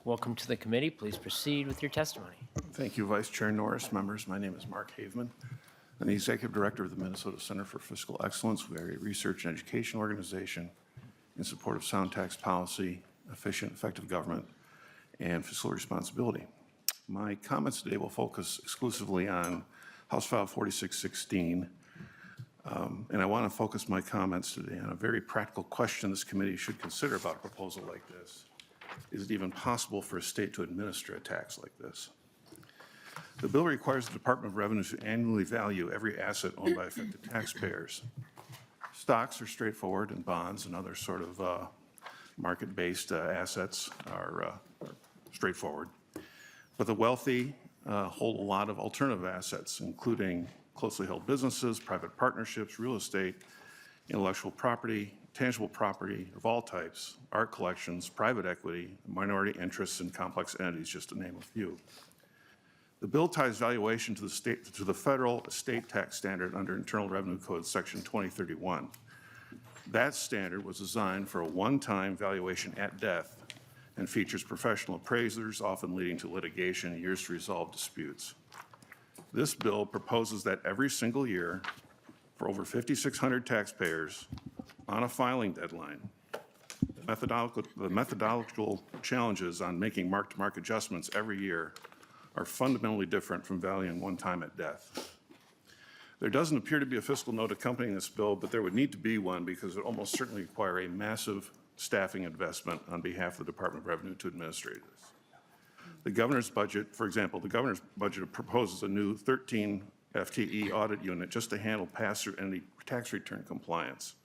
Welcome to the committee. Please proceed with your testimony. Thank you, Vice Chair Norris. Members, my name is Mark Haveman. I'm the Executive Director of the Minnesota Center for Fiscal Excellence. We are a research and education organization in support of sound tax policy, efficient, effective government, and fiscal responsibility. My comments today will focus exclusively on House File 4616, and I want to focus my comments today on a very practical question this committee should consider about a proposal like this. Is it even possible for a state to administer a tax like this? The bill requires the Department of Revenue to annually value every asset owned by affected taxpayers. Stocks are straightforward, and bonds and other sort of market-based assets are straightforward. But the wealthy hold a lot of alternative assets, including closely held businesses, private partnerships, real estate, intellectual property, tangible property of all types, art collections, private equity, minority interests, and complex entities, just to name a few. The bill ties valuation to the federal estate tax standard under Internal Revenue Code Section 2031. That standard was designed for a one-time valuation at death and features professional appraisers, often leading to litigation and years to resolve disputes. This bill proposes that every single year, for over 5,600 taxpayers, on a filing deadline, the methodological challenges on making mark-to-market adjustments every year are fundamentally different from valuing one time at death. There doesn't appear to be a fiscal note accompanying this bill, but there would need to be one because it almost certainly require a massive staffing investment on behalf of the Department of Revenue to administrate this. The governor's budget, for example, the governor's budget proposes a new 13 FTE audit unit just to handle pass-through and tax return compliance.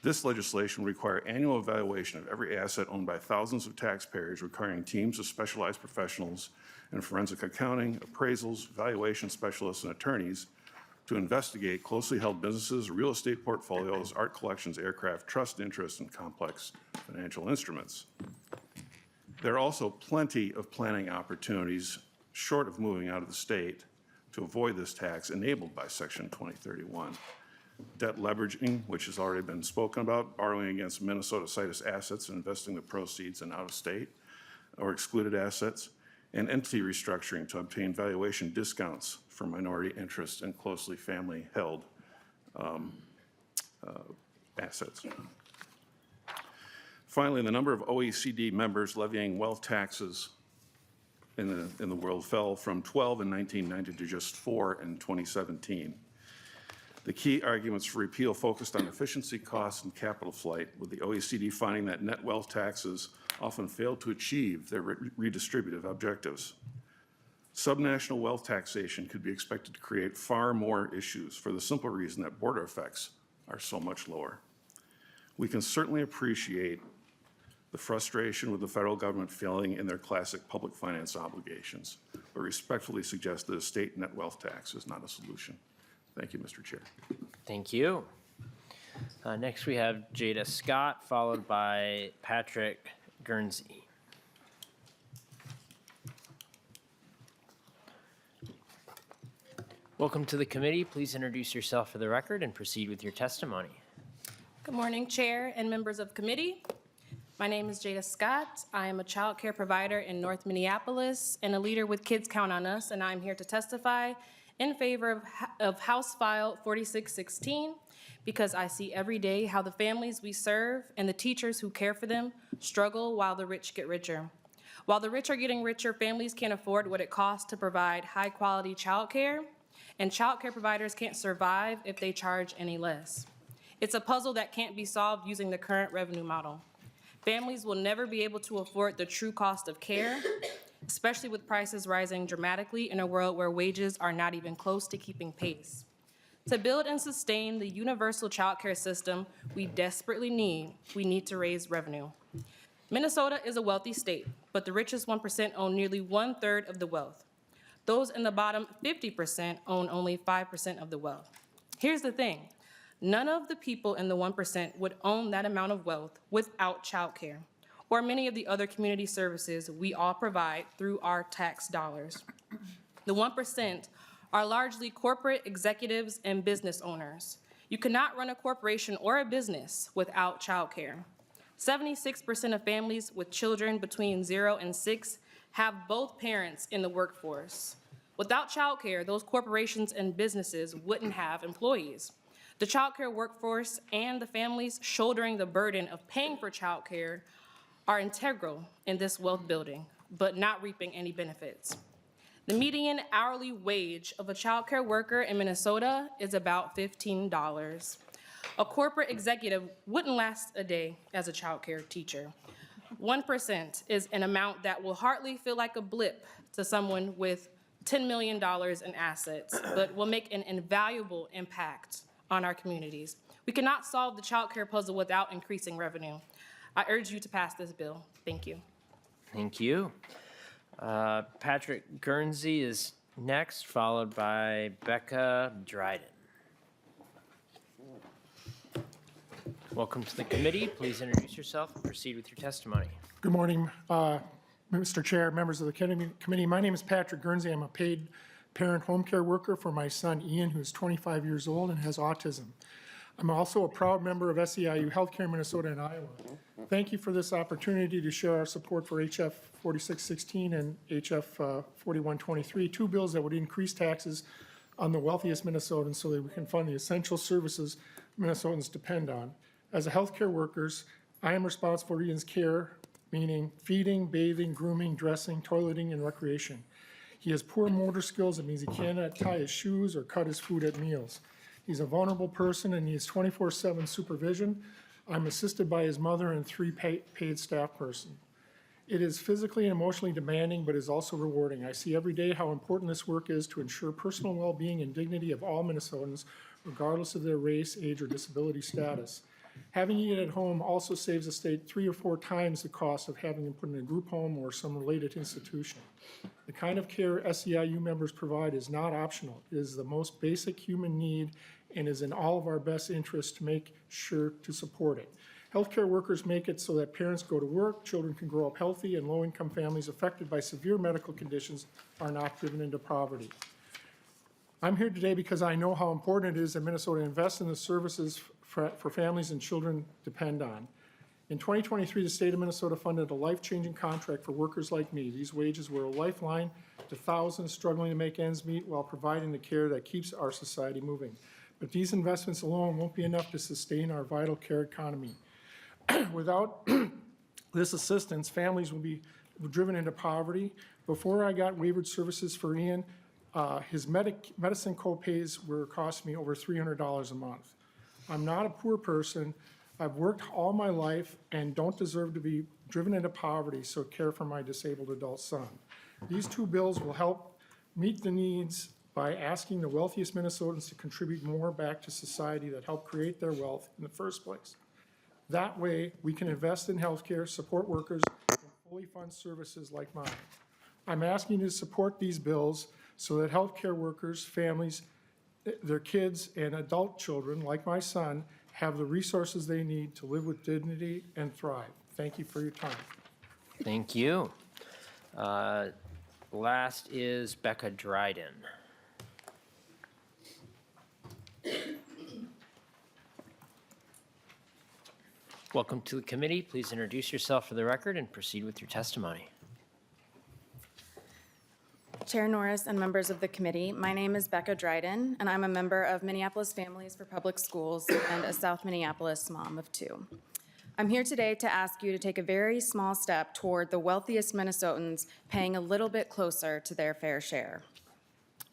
This legislation will require annual evaluation of every asset owned by thousands of taxpayers, requiring teams of specialized professionals in forensic accounting, appraisals, valuation specialists, and attorneys to investigate closely held businesses, real estate portfolios, art collections, aircraft, trust interests, and complex financial instruments. There are also plenty of planning opportunities, short of moving out of the state, to avoid this tax enabled by Section 2031. Debt leveraging, which has already been spoken about, borrowing against Minnesota situs assets and investing the proceeds in out-of-state or excluded assets, and entity restructuring to obtain valuation discounts for minority interests and closely family-held assets. Finally, the number of OECD members levying wealth taxes in the world fell from 12 in 1990 to just 4 in 2017. The key arguments for repeal focused on efficiency costs and capital flight, with the OECD finding that net wealth taxes often fail to achieve their redistributive objectives. Subnational wealth taxation could be expected to create far more issues for the simple reason that border effects are so much lower. We can certainly appreciate the frustration with the federal government failing in their classic public finance obligations, but respectfully suggest that a state net wealth tax is not a solution. Thank you, Mr. Chair. Thank you. Next, we have Jada Scott, followed by Patrick Guernsey. Welcome to the committee. Please introduce yourself for the record and proceed with your testimony. Good morning, Chair and members of committee. My name is Jada Scott. I am a child care provider in North Minneapolis and a leader with Kids Count on Us, and I'm here to testify in favor of House File 4616 because I see every day how the families we serve and the teachers who care for them struggle while the rich get richer. While the rich are getting richer, families can't afford what it costs to provide high-quality child care, and child care providers can't survive if they charge any less. It's a puzzle that can't be solved using the current revenue model. Families will never be able to afford the true cost of care, especially with prices rising dramatically in a world where wages are not even close to keeping pace. To build and sustain the universal child care system we desperately need, we need to raise revenue. Minnesota is a wealthy state, but the richest 1% own nearly 1/3 of the wealth. Those in the bottom 50% own only 5% of the wealth. Here's the thing. None of the people in the 1% would own that amount of wealth without child care, or many of the other community services we all provide through our tax dollars. The 1% are largely corporate executives and business owners. You cannot run a corporation or a business without childcare. 76% of families with children between 0 and 6 have both parents in the workforce. Without childcare, those corporations and businesses wouldn't have employees. The childcare workforce and the families shouldering the burden of paying for childcare are integral in this wealth building, but not reaping any benefits. The median hourly wage of a childcare worker in Minnesota is about $15. A corporate executive wouldn't last a day as a childcare teacher. 1% is an amount that will hardly feel like a blip to someone with $10 million in assets, but will make an invaluable impact on our communities. We cannot solve the childcare puzzle without increasing revenue. I urge you to pass this bill. Thank you. Thank you. Patrick Guernsey is next, followed by Becca Dryden. Welcome to the committee. Please introduce yourself and proceed with your testimony. Good morning, Mr. Chair, members of the committee. My name is Patrick Guernsey. I'm a paid parent home care worker for my son Ian, who's 25 years old and has autism. I'm also a proud member of SEIU Healthcare Minnesota and Iowa. Thank you for this opportunity to share our support for HF 4616 and HF 4123, two bills that would increase taxes on the wealthiest Minnesotans so that we can fund the essential services Minnesotans depend on. As a healthcare workers, I am responsible for Ian's care, meaning feeding, bathing, grooming, dressing, toileting, and recreation. He has poor motor skills. That means he cannot tie his shoes or cut his food at meals. He's a vulnerable person and needs 24/7 supervision. I'm assisted by his mother and 3 paid staff person. It is physically and emotionally demanding, but is also rewarding. I see every day how important this work is to ensure personal well-being and dignity of all Minnesotans, regardless of their race, age, or disability status. Having Ian at home also saves the state 3 or 4 times the cost of having him put in a group home or some related institution. The kind of care SEIU members provide is not optional. It is the most basic human need and is in all of our best interests to make sure to support it. Healthcare workers make it so that parents go to work, children can grow up healthy, and low-income families affected by severe medical conditions are not driven into poverty. I'm here today because I know how important it is that Minnesota invests in the services for families and children depend on. In 2023, the state of Minnesota funded a life-changing contract for workers like me. These wages were a lifeline to thousands struggling to make ends meet while providing the care that keeps our society moving. But these investments alone won't be enough to sustain our vital care economy. Without this assistance, families will be driven into poverty. Before I got waivered services for Ian, his medicine co-pays were costing me over $300 a month. I'm not a poor person. I've worked all my life and don't deserve to be driven into poverty, so care for my disabled adult son. These two bills will help meet the needs by asking the wealthiest Minnesotans to contribute more back to society that helped create their wealth in the first place. That way, we can invest in healthcare, support workers, and fully fund services like mine. I'm asking you to support these bills so that healthcare workers, families, their kids, and adult children, like my son, have the resources they need to live with dignity and thrive. Thank you for your time. Thank you. Last is Becca Dryden. Welcome to the committee. Please introduce yourself for the record and proceed with your testimony. Chair Norris and members of the committee, my name is Becca Dryden, and I'm a member of Minneapolis Families for Public Schools and a South Minneapolis mom of 2. I'm here today to ask you to take a very small step toward the wealthiest Minnesotans paying a little bit closer to their fair share.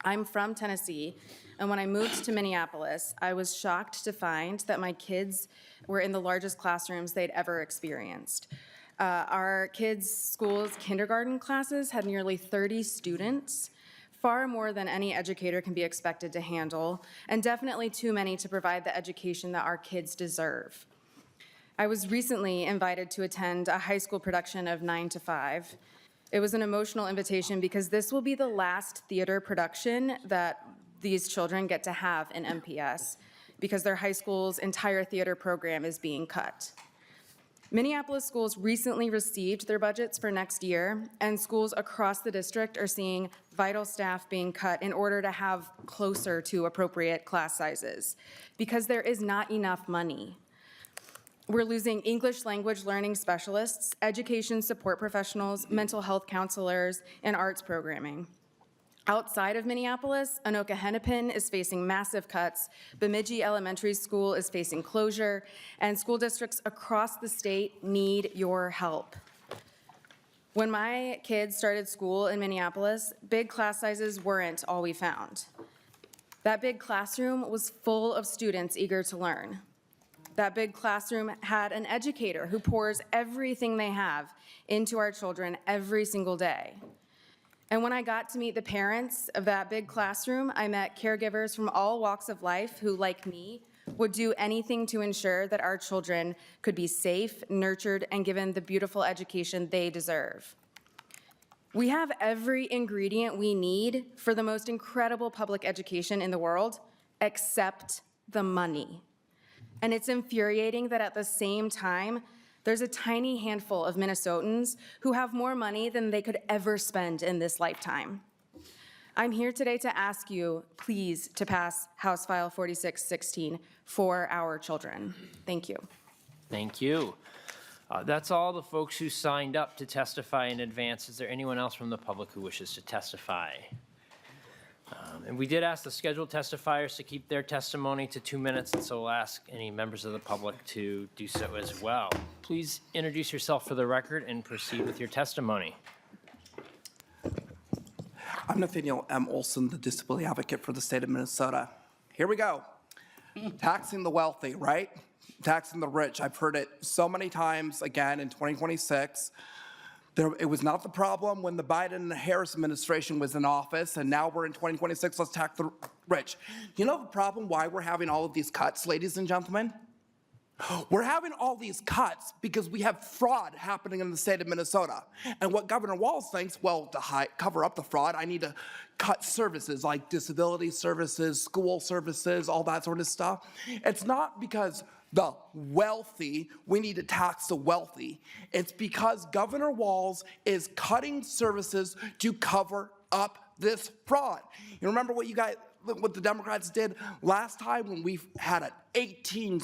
I'm from Tennessee, and when I moved to Minneapolis, I was shocked to find that my kids were in the largest classrooms they'd ever experienced. Our kids' school's kindergarten classes had nearly 30 students, far more than any educator can be expected to handle, and definitely too many to provide the education that our kids deserve. I was recently invited to attend a high school production of 9 to 5. It was an emotional invitation because this will be the last theater production that these children get to have in MPS because their high school's entire theater program is being cut. Minneapolis schools recently received their budgets for next year, and schools across the district are seeing vital staff being cut in order to have closer to appropriate class sizes, because there is not enough money. We're losing English language learning specialists, education support professionals, mental health counselors, and arts programming. Outside of Minneapolis, Anoka Hennepin is facing massive cuts, Bemidji Elementary School is facing closure, and school districts across the state need your help. When my kids started school in Minneapolis, big class sizes weren't all we found. That big classroom was full of students eager to learn. That big classroom had an educator who pours everything they have into our children every single day. And when I got to meet the parents of that big classroom, I met caregivers from all walks of life who, like me, would do anything to ensure that our children could be safe, nurtured, and given the beautiful education they deserve. We have every ingredient we need for the most incredible public education in the world, except the money. And it's infuriating that at the same time, there's a tiny handful of Minnesotans who have more money than they could ever spend in this lifetime. I'm here today to ask you, please, to pass House File 4616 for our children. Thank you. Thank you. That's all the folks who signed up to testify in advance. Is there anyone else from the public who wishes to testify? And we did ask the scheduled testifiers to keep their testimony to 2 minutes, and so we'll ask any members of the public to do so as well. Please introduce yourself for the record and proceed with your testimony. I'm Nathaniel M. Olson, the disability advocate for the state of Minnesota. Here we go. Taxing the wealthy, right? Taxing the rich. I've heard it so many times again in 2026. It was not the problem when the Biden and Harris administration was in office, and now we're in 2026, let's tax the rich. You know the problem why we're having all of these cuts, ladies and gentlemen? We're having all these cuts because we have fraud happening in the state of Minnesota. And what Governor Walz thinks, well, to cover up the fraud, I need to cut services like disability services, school services, all that sort of stuff. It's not because the wealthy, we need to tax the wealthy. It's because Governor Walz is cutting services to cover up this fraud. You remember what the Democrats did last time when we had an 18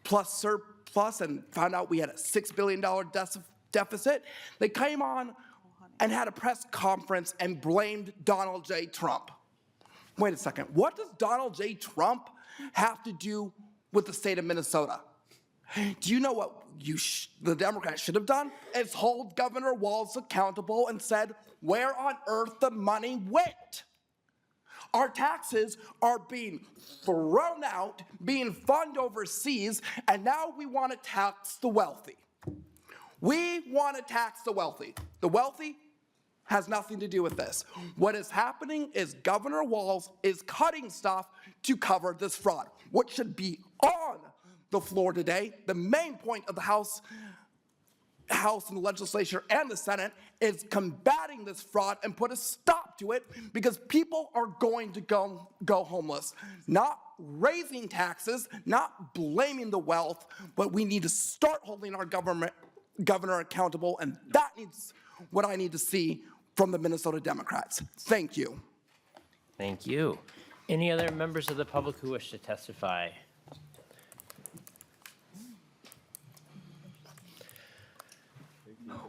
plus surplus and found out we had a $6 billion deficit? They came on and had a press conference and blamed Donald J. Trump. Wait a second, what does Donald J. Trump have to do with the state of Minnesota? Do you know what the Democrats should have done? Is hold Governor Walz accountable and said, where on earth the money went? Our taxes are being thrown out, being funded overseas, and now we want to tax the wealthy. We want to tax the wealthy. The wealthy has nothing to do with this. What is happening is Governor Walz is cutting stuff to cover this fraud. What should be on the floor today, the main point of the House and the legislature and the Senate is combating this fraud and put a stop to it, because people are going to go homeless. Not raising taxes, not blaming the wealth, but we need to start holding our governor accountable, and that needs what I need to see from the Minnesota Democrats. Thank you. Thank you. Any other members of the public who wish to testify?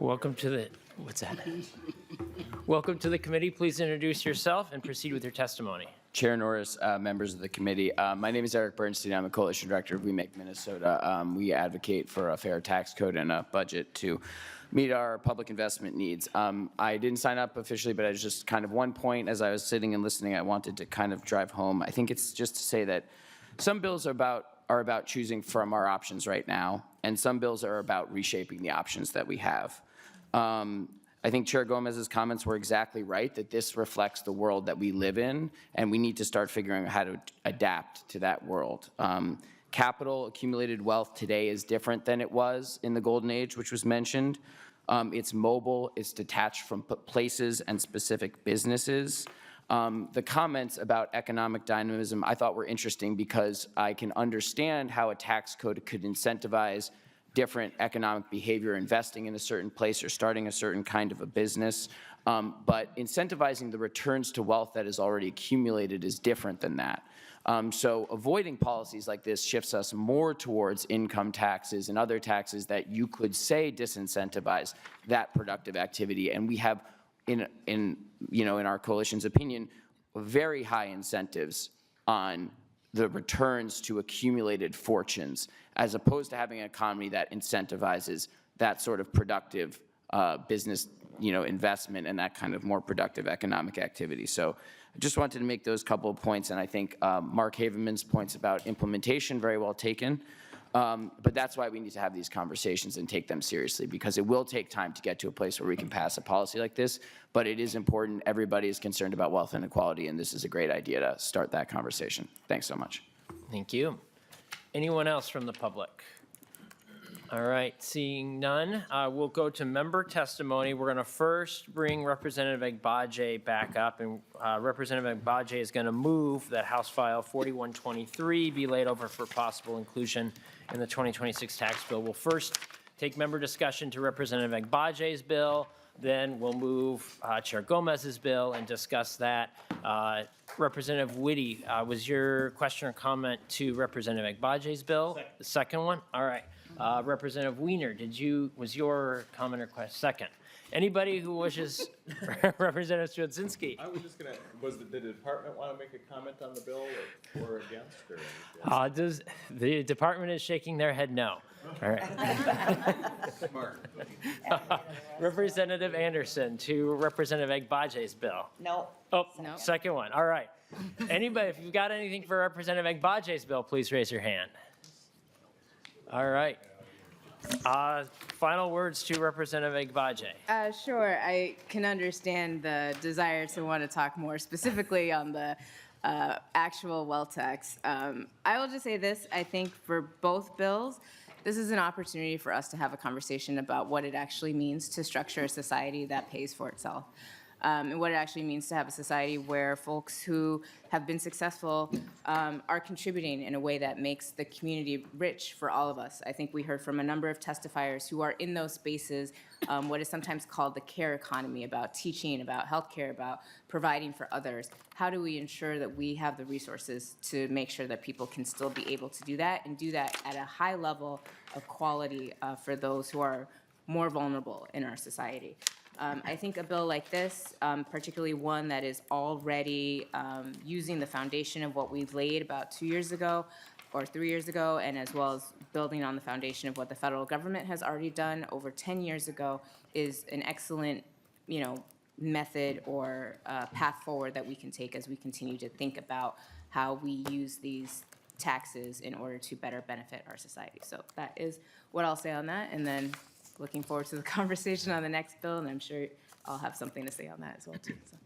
Welcome to the, what's that? Welcome to the committee. Please introduce yourself and proceed with your testimony. Chair Norris, members of the committee. My name is Eric Bernstein. I'm a coalition director of We Make Minnesota. We advocate for a fair tax code and a budget to meet our public investment needs. I didn't sign up officially, but I was just kind of one point as I was sitting and listening, I wanted to kind of drive home. I think it's just to say that some bills are about choosing from our options right now, and some bills are about reshaping the options that we have. I think Chair Gomez's comments were exactly right, that this reflects the world that we live in, and we need to start figuring out how to adapt to that world. Capital, accumulated wealth today is different than it was in the golden age, which was mentioned. It's mobile, it's detached from places and specific businesses. The comments about economic dynamism I thought were interesting, because I can understand how a tax code could incentivize different economic behavior, investing in a certain place or starting a certain kind of a business. But incentivizing the returns to wealth that is already accumulated is different than that. So avoiding policies like this shifts us more towards income taxes and other taxes that you could say disincentivize that productive activity. And we have, in our coalition's opinion, very high incentives on the returns to accumulated fortunes, as opposed to having an economy that incentivizes that sort of productive business, investment and that kind of more productive economic activity. So I just wanted to make those couple of points, and I think Mark Haveman's points about implementation, very well taken. But that's why we need to have these conversations and take them seriously, because it will take time to get to a place where we can pass a policy like this, but it is important. Everybody is concerned about wealth inequality, and this is a great idea to start that conversation. Thanks so much. Thank you. Anyone else from the public? All right, seeing none, we'll go to member testimony. We're going to first bring Representative Agbaje back up, and Representative Agbaje is going to move that House File 4123 be laid over for possible inclusion in the 2026 tax bill. We'll first take member discussion to Representative Agbaje's bill, then we'll move Chair Gomez's bill and discuss that. Representative Whitty, was your question or comment to Representative Agbaje's bill? Second. The second one? All right. Representative Wiener, was your comment or question? Second. Anybody who wishes, Representative Stradzinski? I was just going to, did the department want to make a comment on the bill or against? The department is shaking their head no. All right. Smart. Representative Anderson to Representative Agbaje's bill. No. Oh, No. Second one. All right. Anybody, if you've got anything for Representative Agbaje's bill, please raise your hand. All right. Final words to Representative Agbaje. Sure, I can understand the desire to want to talk more specifically on the actual wealth tax. I will just say this, I think for both bills, this is an opportunity for us to have a conversation about what it actually means to structure a society that pays for itself. And what it actually means to have a society where folks who have been successful are contributing in a way that makes the community rich for all of us. I think we heard from a number of testifiers who are in those spaces, what is sometimes called the care economy, about teaching, about healthcare, about providing for others. How do we ensure that we have the resources to make sure that people can still be able to do that and do that at a high level of quality for those who are more vulnerable in our society? I think a bill like this, particularly one that is already using the foundation of what we've laid about 2 years ago or 3 years ago, and as well as building on the foundation of what the federal government has already done over 10 years ago, is an excellent, method or path forward that we can take as we continue to think about how we use these taxes in order to better benefit our society. So that is what I'll say on that, and then looking forward to the conversation on the next bill, and I'm sure I'll have something to say on that as well, too. So,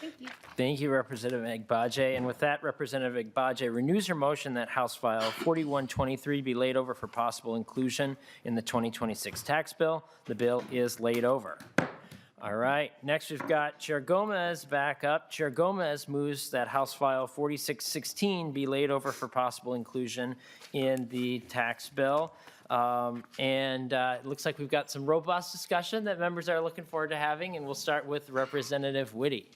thank you. Thank you, Representative Agbaje. And with that, Representative Agbaje renews her motion that House File 4123 be laid over for possible inclusion in the 2026 tax bill. The bill is laid over. All right, next we've got Chair Gomez back up. Chair Gomez moves that House File 4616 be laid over for possible inclusion in the tax bill. It looks like we've got some robust discussion that members are looking forward to having, and we'll start with Representative Whitty.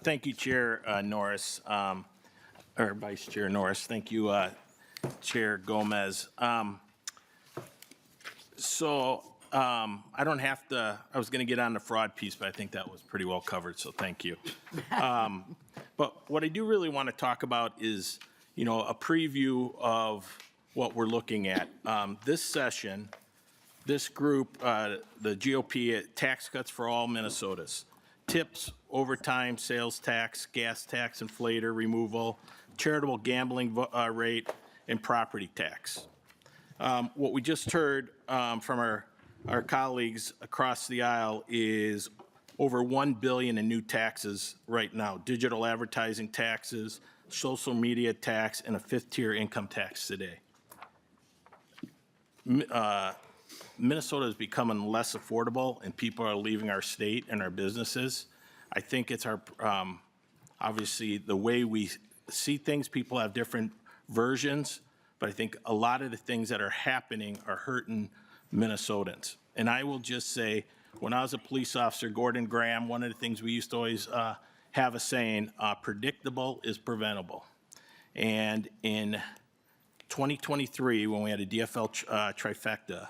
Thank you, Chair Norris, or Vice Chair Norris. Thank you, Chair Gomez. I don't have to, I was going to get on the fraud piece, but I think that was pretty well covered, so thank you. But what I do really want to talk about is, a preview of what we're looking at. This session, this group, the GOP, tax cuts for all Minnesotans, tips, overtime, sales tax, gas tax, inflator removal, charitable gambling rate, and property tax. What we just heard from our colleagues across the aisle is over $1 billion in new taxes right now, digital advertising taxes, social media tax, and a fifth-tier income tax today. Minnesota is becoming less affordable, and people are leaving our state and our businesses. I think it's our, obviously, the way we see things. People have different versions, but I think a lot of the things that are happening are hurting Minnesotans. And I will just say, when I was a police officer, Gordon Graham, one of the things we used to always have a saying, predictable is preventable. And in 2023, when we had a DFL trifecta,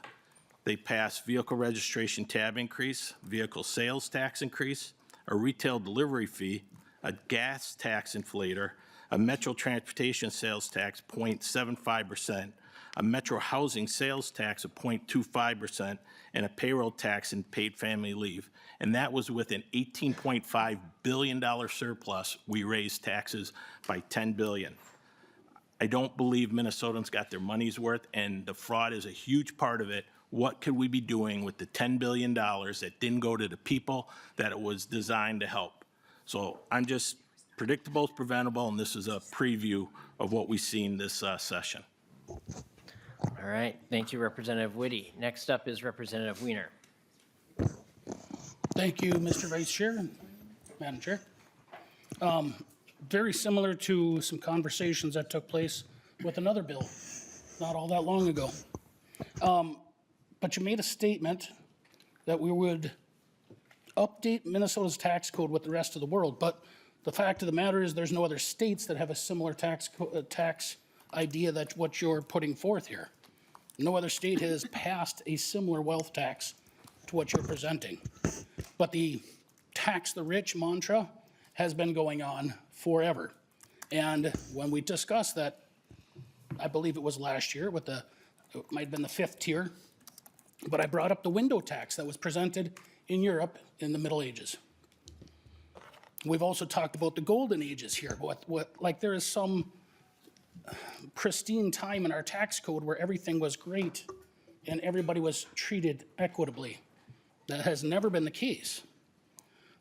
they passed vehicle registration tab increase, vehicle sales tax increase, a retail delivery fee, a gas tax inflator, a metro transportation sales tax 0.75%, a metro housing sales tax of 0.25%, and a payroll tax and paid family leave. And that was with an $18.5 billion surplus. We raised taxes by $10 billion. I don't believe Minnesotans got their money's worth, and the fraud is a huge part of it. What could we be doing with the $10 billion that didn't go to the people that it was designed to help? So I'm just, predictable is preventable, and this is a preview of what we've seen this session. All right, thank you, Representative Whitty. Next up is Representative Weiner. Thank you, Mr. Vice Chair and Madam Chair. Very similar to some conversations that took place with another bill not all that long ago. But you made a statement that we would update Minnesota's tax code with the rest of the world. But the fact of the matter is there's no other states that have a similar tax idea that's what you're putting forth here. No other state has passed a similar wealth tax to what you're presenting. But the tax the rich mantra has been going on forever. And when we discussed that, I believe it was last year with it might have been the 5th tier, but I brought up the window tax that was presented in Europe in the Middle Ages. We've also talked about the golden ages here, like there is some pristine time in our tax code where everything was great and everybody was treated equitably. That has never been the case.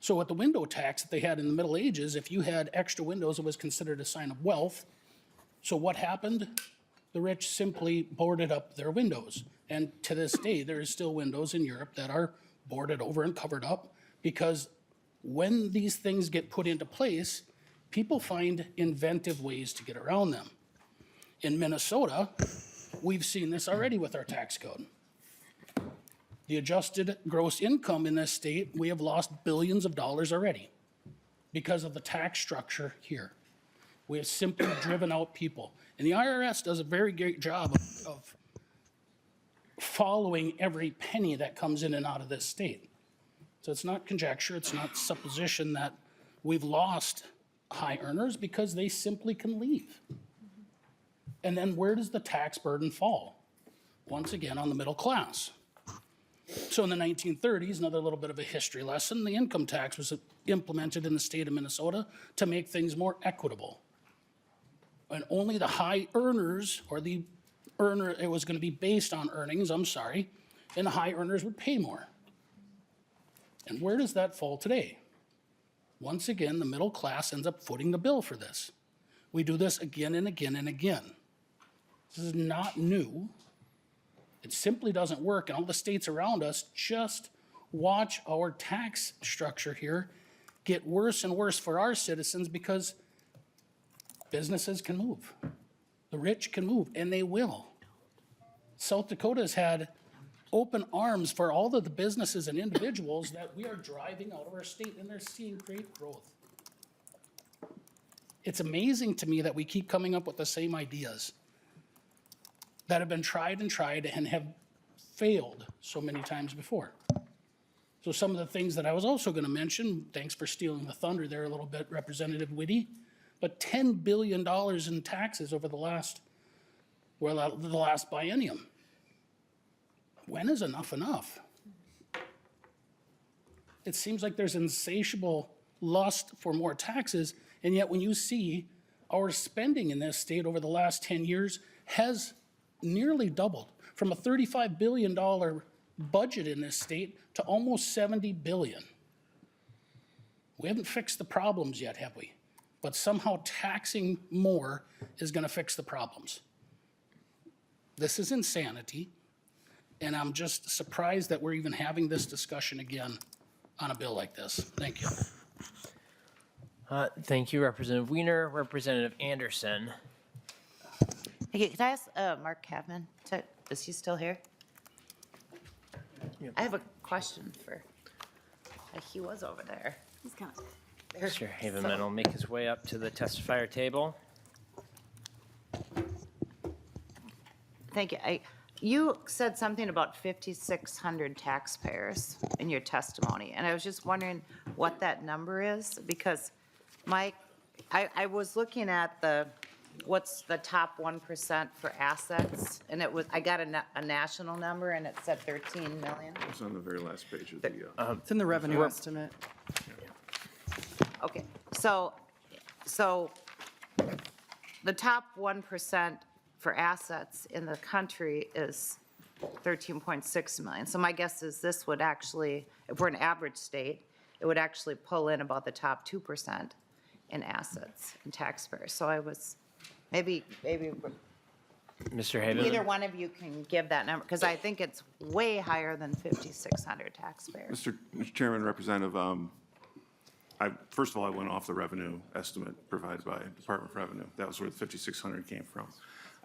So with the window tax that they had in the Middle Ages, if you had extra windows, it was considered a sign of wealth. So what happened? The rich simply boarded up their windows. And to this day, there is still windows in Europe that are boarded over and covered up because when these things get put into place, people find inventive ways to get around them. In Minnesota, we've seen this already with our tax code. The adjusted gross income in this state, we have lost billions of dollars already because of the tax structure here. We have simply driven out people. And the IRS does a very great job of following every penny that comes in and out of this state. So it's not conjecture, it's not supposition that we've lost high earners because they simply can leave. And then where does the tax burden fall? Once again, on the middle class. So in the 1930s, another little bit of a history lesson, the income tax was implemented in the state of Minnesota to make things more equitable. And only the high earners, or the earner, it was going to be based on earnings, I'm sorry, and the high earners would pay more. And where does that fall today? Once again, the middle class ends up footing the bill for this. We do this again and again and again. This is not new. It simply doesn't work, and all the states around us just watch our tax structure here get worse and worse for our citizens because businesses can move. The rich can move, and they will. South Dakota has had open arms for all of the businesses and individuals that we are driving out of our state, and they're seeing great growth. It's amazing to me that we keep coming up with the same ideas that have been tried and have failed so many times before. So some of the things that I was also going to mention, thanks for stealing the thunder there a little bit, Representative Whitty, but $10 billion in taxes over the last biennium. When is enough enough? It seems like there's insatiable lust for more taxes, and yet when you see our spending in this state over the last 10 years has nearly doubled from a $35 billion budget in this state to almost $70 billion. We haven't fixed the problems yet, have we? But somehow taxing more is going to fix the problems. This is insanity, and I'm just surprised that we're even having this discussion again on a bill like this. Thank you. Thank you, Representative Weiner. Representative Anderson. Hey, can I ask Mark Kavman, is he still here? I have a question for, he was over there. He's gone. Mr. Haveman will make his way up to the testifier table. Thank you. You said something about 5,600 taxpayers in your testimony, and I was just wondering what that number is, because I was looking at what's the top 1% for assets, and I got a national number, and it said 13 million. It's on the very last page of the, It's in the revenue estimate. Okay, so the top 1% for assets in the country is 13.6 million. So my guess is this would actually, if we're an average state, it would actually pull in about the top 2% in assets and taxpayers. So I was, maybe Mr. Haveman. either one of you can give that number, because I think it's way higher than 5,600 taxpayers. Mr. Chairman, Representative, first of all, I went off the revenue estimate provided by Department of Revenue. That was where the 5,600 came from.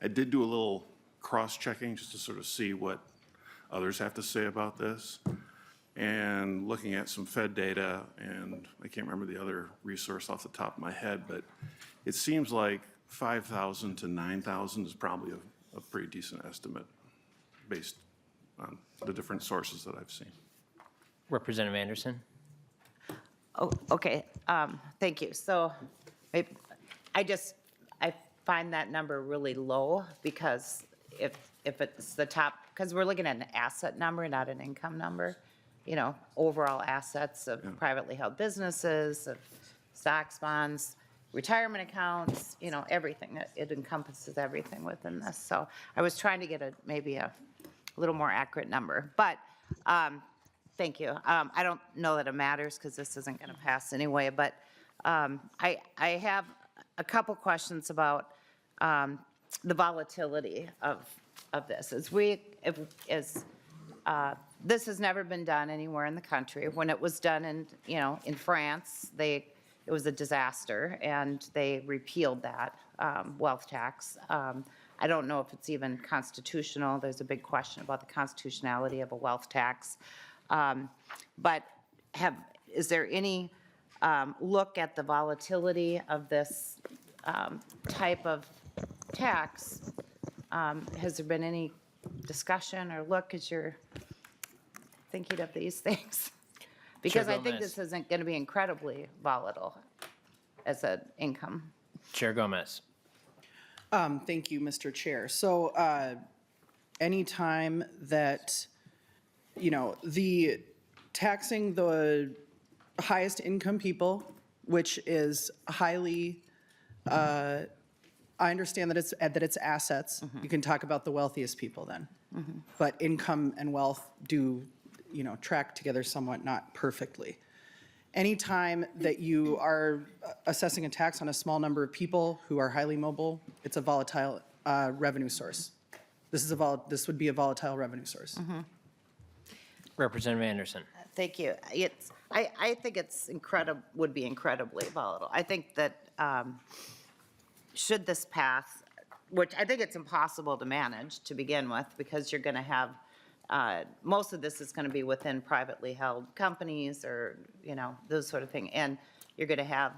I did do a little cross-checking just to sort of see what others have to say about this. And looking at some Fed data, and I can't remember the other resource off the top of my head, but it seems like 5,000 to 9,000 is probably a pretty decent estimate based on the different sources that I've seen. Representative Anderson. Oh, okay, thank you. So I find that number really low, because if it's the top, because we're looking at an asset number, not an income number, you know, overall assets of privately held businesses, of stocks, bonds, retirement accounts, you know, everything. It encompasses everything within this. So I was trying to get maybe a little more accurate number, but thank you. I don't know that it matters, because this isn't going to pass anyway, but I have a couple questions about the volatility of this. This has never been done anywhere in the country. When it was done in France, it was a disaster, and they repealed that wealth tax. I don't know if it's even constitutional. There's a big question about the constitutionality of a wealth tax. But is there any look at the volatility of this type of tax? Has there been any discussion or look as you're thinking of these things? Because I think this isn't going to be incredibly volatile as an income. Chair Gomez. Thank you, Mr. Chair. So anytime that, you know, the taxing the highest income people, which is highly, I understand that it's assets. You can talk about the wealthiest people then. But income and wealth do, you know, track together somewhat, not perfectly. Anytime that you are assessing a tax on a small number of people who are highly mobile, it's a volatile revenue source. This would be a volatile revenue source. Representative Anderson. Thank you. I think would be incredibly volatile. I think that should this pass, which I think it's impossible to manage to begin with, because you're going to have, most of this is going to be within privately held companies, or, you know, those sort of things. And you're going to have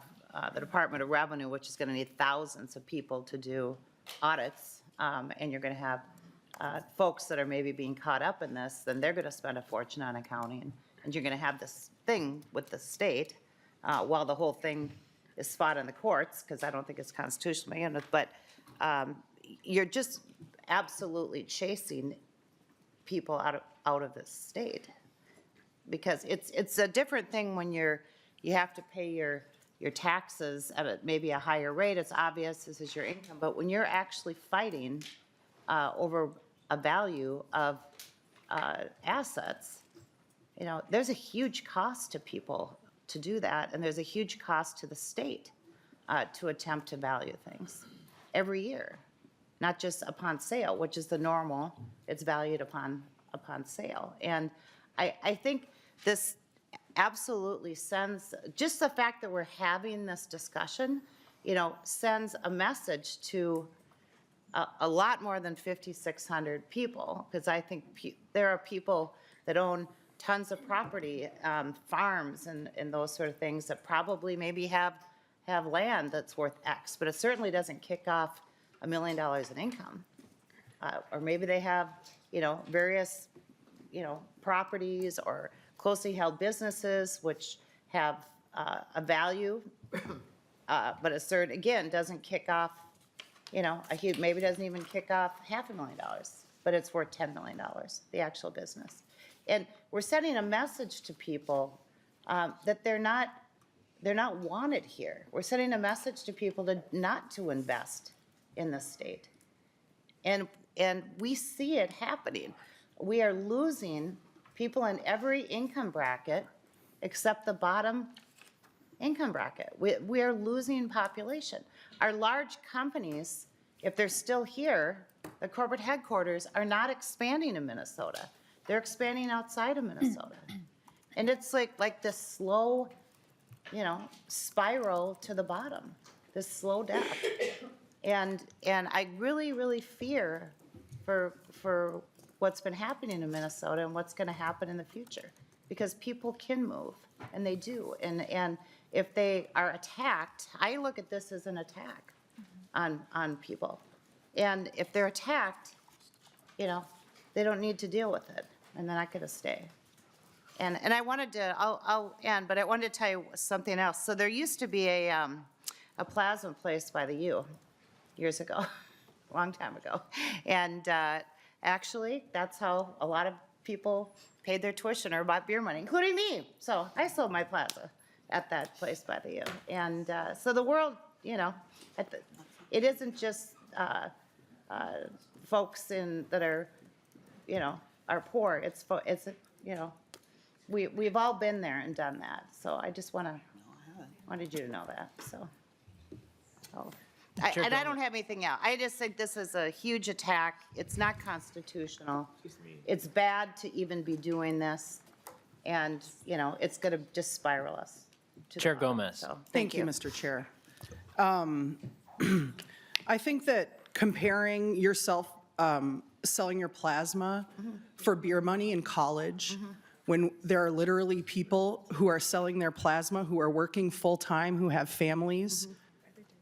the Department of Revenue, which is going to need thousands of people to do audits. And you're going to have folks that are maybe being caught up in this, then they're going to spend a fortune on accounting. And you're going to have this thing with the state, while the whole thing is fought in the courts, because I don't think it's constitutional to begin with, but you're just absolutely chasing people out of this state. Because it's a different thing when you have to pay your taxes at maybe a higher rate. It's obvious this is your income, but when you're actually fighting over a value of assets, you know, there's a huge cost to people to do that, and there's a huge cost to the state to attempt to value things every year, not just upon sale, which is the normal. It's valued upon sale. And I think this absolutely sends, just the fact that we're having this discussion, you know, sends a message to a lot more than 5,600 people, because I think there are people that own tons of property, farms and those sort of things that probably maybe have land that's worth X, but it certainly doesn't kick off $1 million in income. Or maybe they have, various, properties or closely held businesses which have a value, but a certain, again, doesn't kick off, maybe doesn't even kick off $500,000, but it's worth $10 million, the actual business. And we're sending a message to people that they're not wanted here. We're sending a message to people not to invest in the state. And we see it happening. We are losing people in every income bracket except the bottom income bracket. We are losing population. Our large companies, if they're still here, the corporate headquarters are not expanding in Minnesota. They're expanding outside of Minnesota. And it's like this slow, spiral to the bottom, this slow death. And I really, really fear for what's been happening in Minnesota and what's going to happen in the future, because people can move, and they do. And if they are attacked, I look at this as an attack on people. And if they're attacked, they don't need to deal with it, and they're not going to stay. And I wanted to, I'll end, but I wanted to tell you something else. So there used to be a plasma place by the U years ago, a long time ago. And actually, that's how a lot of people paid their tuition or bought beer money, including me. So I sold my plaza at that place by the U. And so the world, it isn't just folks that are, are poor. It's we've all been there and done that. So I just wanted you to know that. So. And I don't have anything else. I just think this is a huge attack. It's not constitutional. It's bad to even be doing this. And, it's going to just spiral us. Chair Gomez. So, Thank you, Mr. Chair. I think that comparing yourself, selling your plasma for beer money in college, when there are literally people who are selling their plasma, who are working full-time, who have families,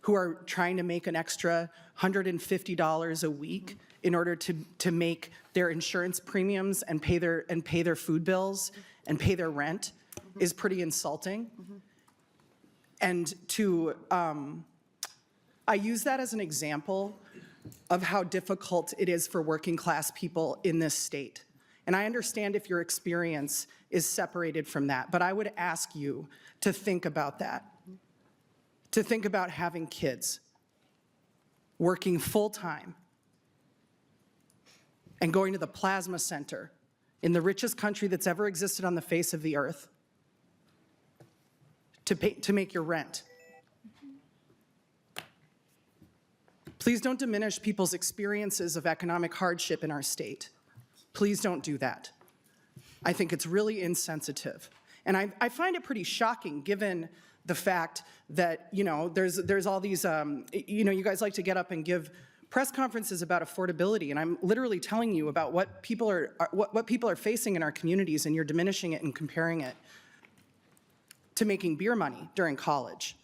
who are trying to make an extra $150 a week in order to make their insurance premiums and pay their food bills and pay their rent, is pretty insulting. And I use that as an example of how difficult it is for working class people in this state. And I understand if your experience is separated from that, but I would ask you to think about that. To think about having kids, working full-time, and going to the plasma center in the richest country that's ever existed on the face of the earth to make your rent. Please don't diminish people's experiences of economic hardship in our state. Please don't do that. I think it's really insensitive. And I find it pretty shocking, given the fact that, there's all these, you guys like to get up and give press conferences about affordability, and I'm literally telling you about what people are facing in our communities, and you're diminishing it and comparing it to making beer money during college.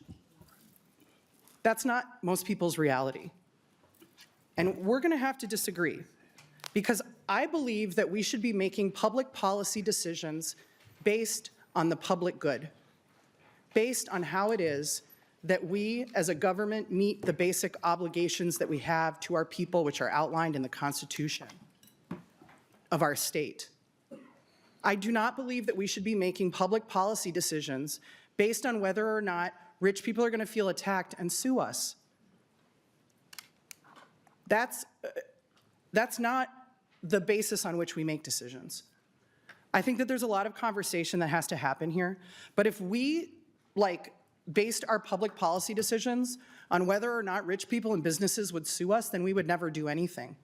That's not most people's reality. And we're going to have to disagree, because I believe that we should be making public policy decisions based on the public good, based on how it is that we as a government meet the basic obligations that we have to our people, which are outlined in the Constitution of our state. I do not believe that we should be making public policy decisions based on whether or not rich people are going to feel attacked and sue us. That's not the basis on which we make decisions. I think that there's a lot of conversation that has to happen here, but if we based our public policy decisions on whether or not rich people and businesses would sue us, then we would never do anything.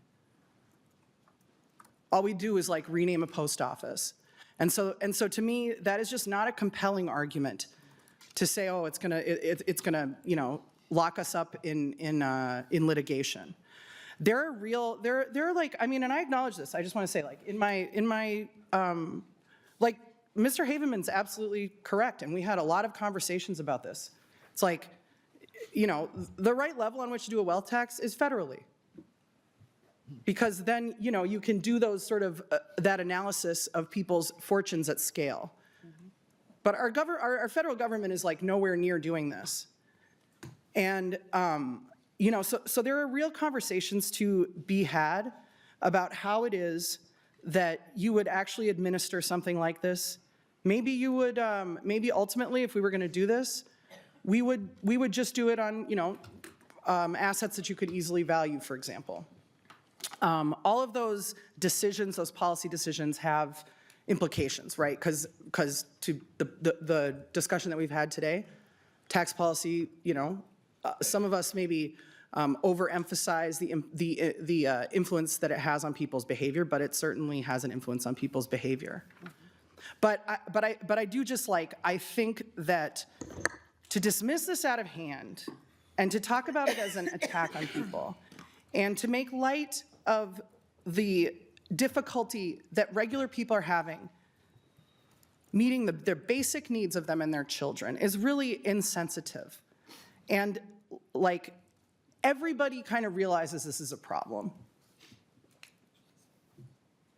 All we do is rename a post office. And so to me, that is just not a compelling argument to say, oh, it's gonna lock us up in litigation. There are like, I mean, and I acknowledge this, I just want to say, like, in my, like, Mr. Haveman's absolutely correct, and we had a lot of conversations about this. It's like, you know, the right level on which to do a wealth tax is federally. Because then, you know, you can do those sort of, that analysis of people's fortunes at scale. But our federal government is like nowhere near doing this. And, you know, so there are real conversations to be had about how it is that you would actually administer something like this. Maybe you would, maybe ultimately, if we were going to do this, we would just do it on, you know, assets that you could easily value, for example. All of those decisions, those policy decisions have implications, right? Because to the discussion that we've had today, tax policy, you know, some of us maybe overemphasize the influence that it has on people's behavior, but it certainly has an influence on people's behavior. But I do just like, I think that to dismiss this out of hand and to talk about it as an attack on people and to make light of the difficulty that regular people are having meeting their basic needs of them and their children is really insensitive. And like, everybody kind of realizes this is a problem.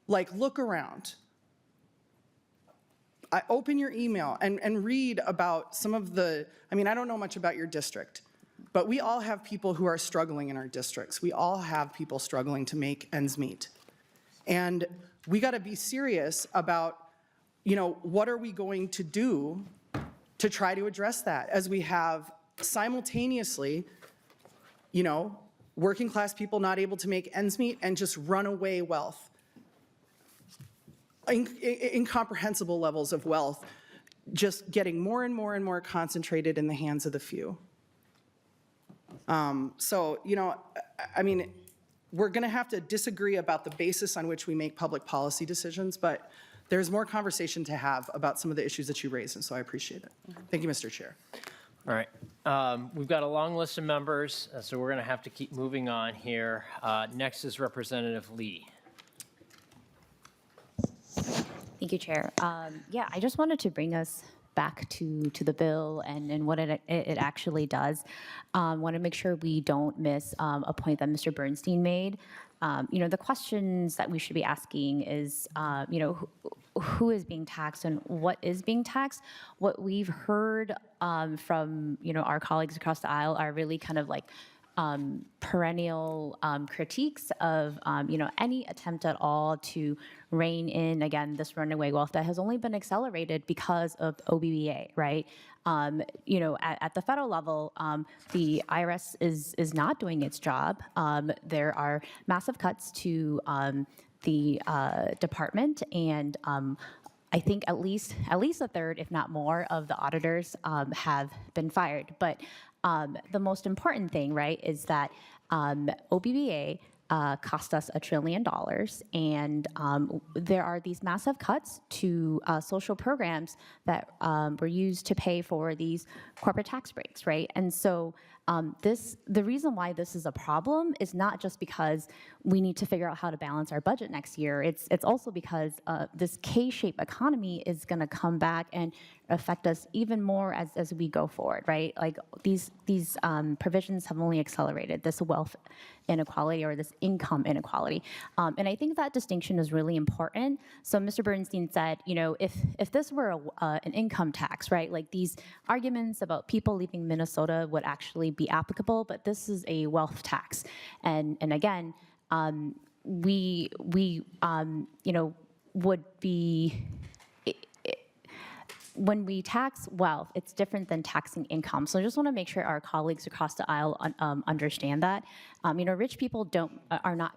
Like, look around. I open your email and read about some of the, I mean, I don't know much about your district, but we all have people who are struggling in our districts. We all have people struggling to make ends meet. And we got to be serious about, you know, what are we going to do to try to address that as we have simultaneously, you know, working class people not able to make ends meet and just runaway wealth. Incomprehensible levels of wealth just getting more and more and more concentrated in the hands of the few. So, you know, I mean, we're going to have to disagree about the basis on which we make public policy decisions, but there's more conversation to have about some of the issues that you raised, and so I appreciate it. Thank you, Mr. Chair. All right. We've got a long list of members, so we're going to have to keep moving on here. Next is Representative Lee. Thank you, Chair. Yeah, I just wanted to bring us back to the bill and what it actually does. Want to make sure we don't miss a point that Mr. Bernstein made. You know, the questions that we should be asking is, you know, who is being taxed and what is being taxed? What we've heard from, you know, our colleagues across the aisle are really kind of like perennial critiques of, you know, any attempt at all to rein in, again, this runaway wealth that has only been accelerated because of OBBA, right? You know, at the federal level, the IRS is not doing its job. There are massive cuts to the department, and I think at least a third, if not more, of the auditors have been fired. But the most important thing, right, is that OBBA cost us $1 trillion, and there are these massive cuts to social programs that were used to pay for these corporate tax breaks, right? And so the reason why this is a problem is not just because we need to figure out how to balance our budget next year. It's also because this K-shaped economy is going to come back and affect us even more as we go forward, right? Like these provisions have only accelerated this wealth inequality or this income inequality. And I think that distinction is really important. So Mr. Bernstein said, you know, if this were an income tax, right, like these arguments about people leaving Minnesota would actually be applicable, but this is a wealth tax. And again, we you know, would be, when we tax wealth, it's different than taxing income. So I just want to make sure our colleagues across the aisle understand that. You know, rich people are not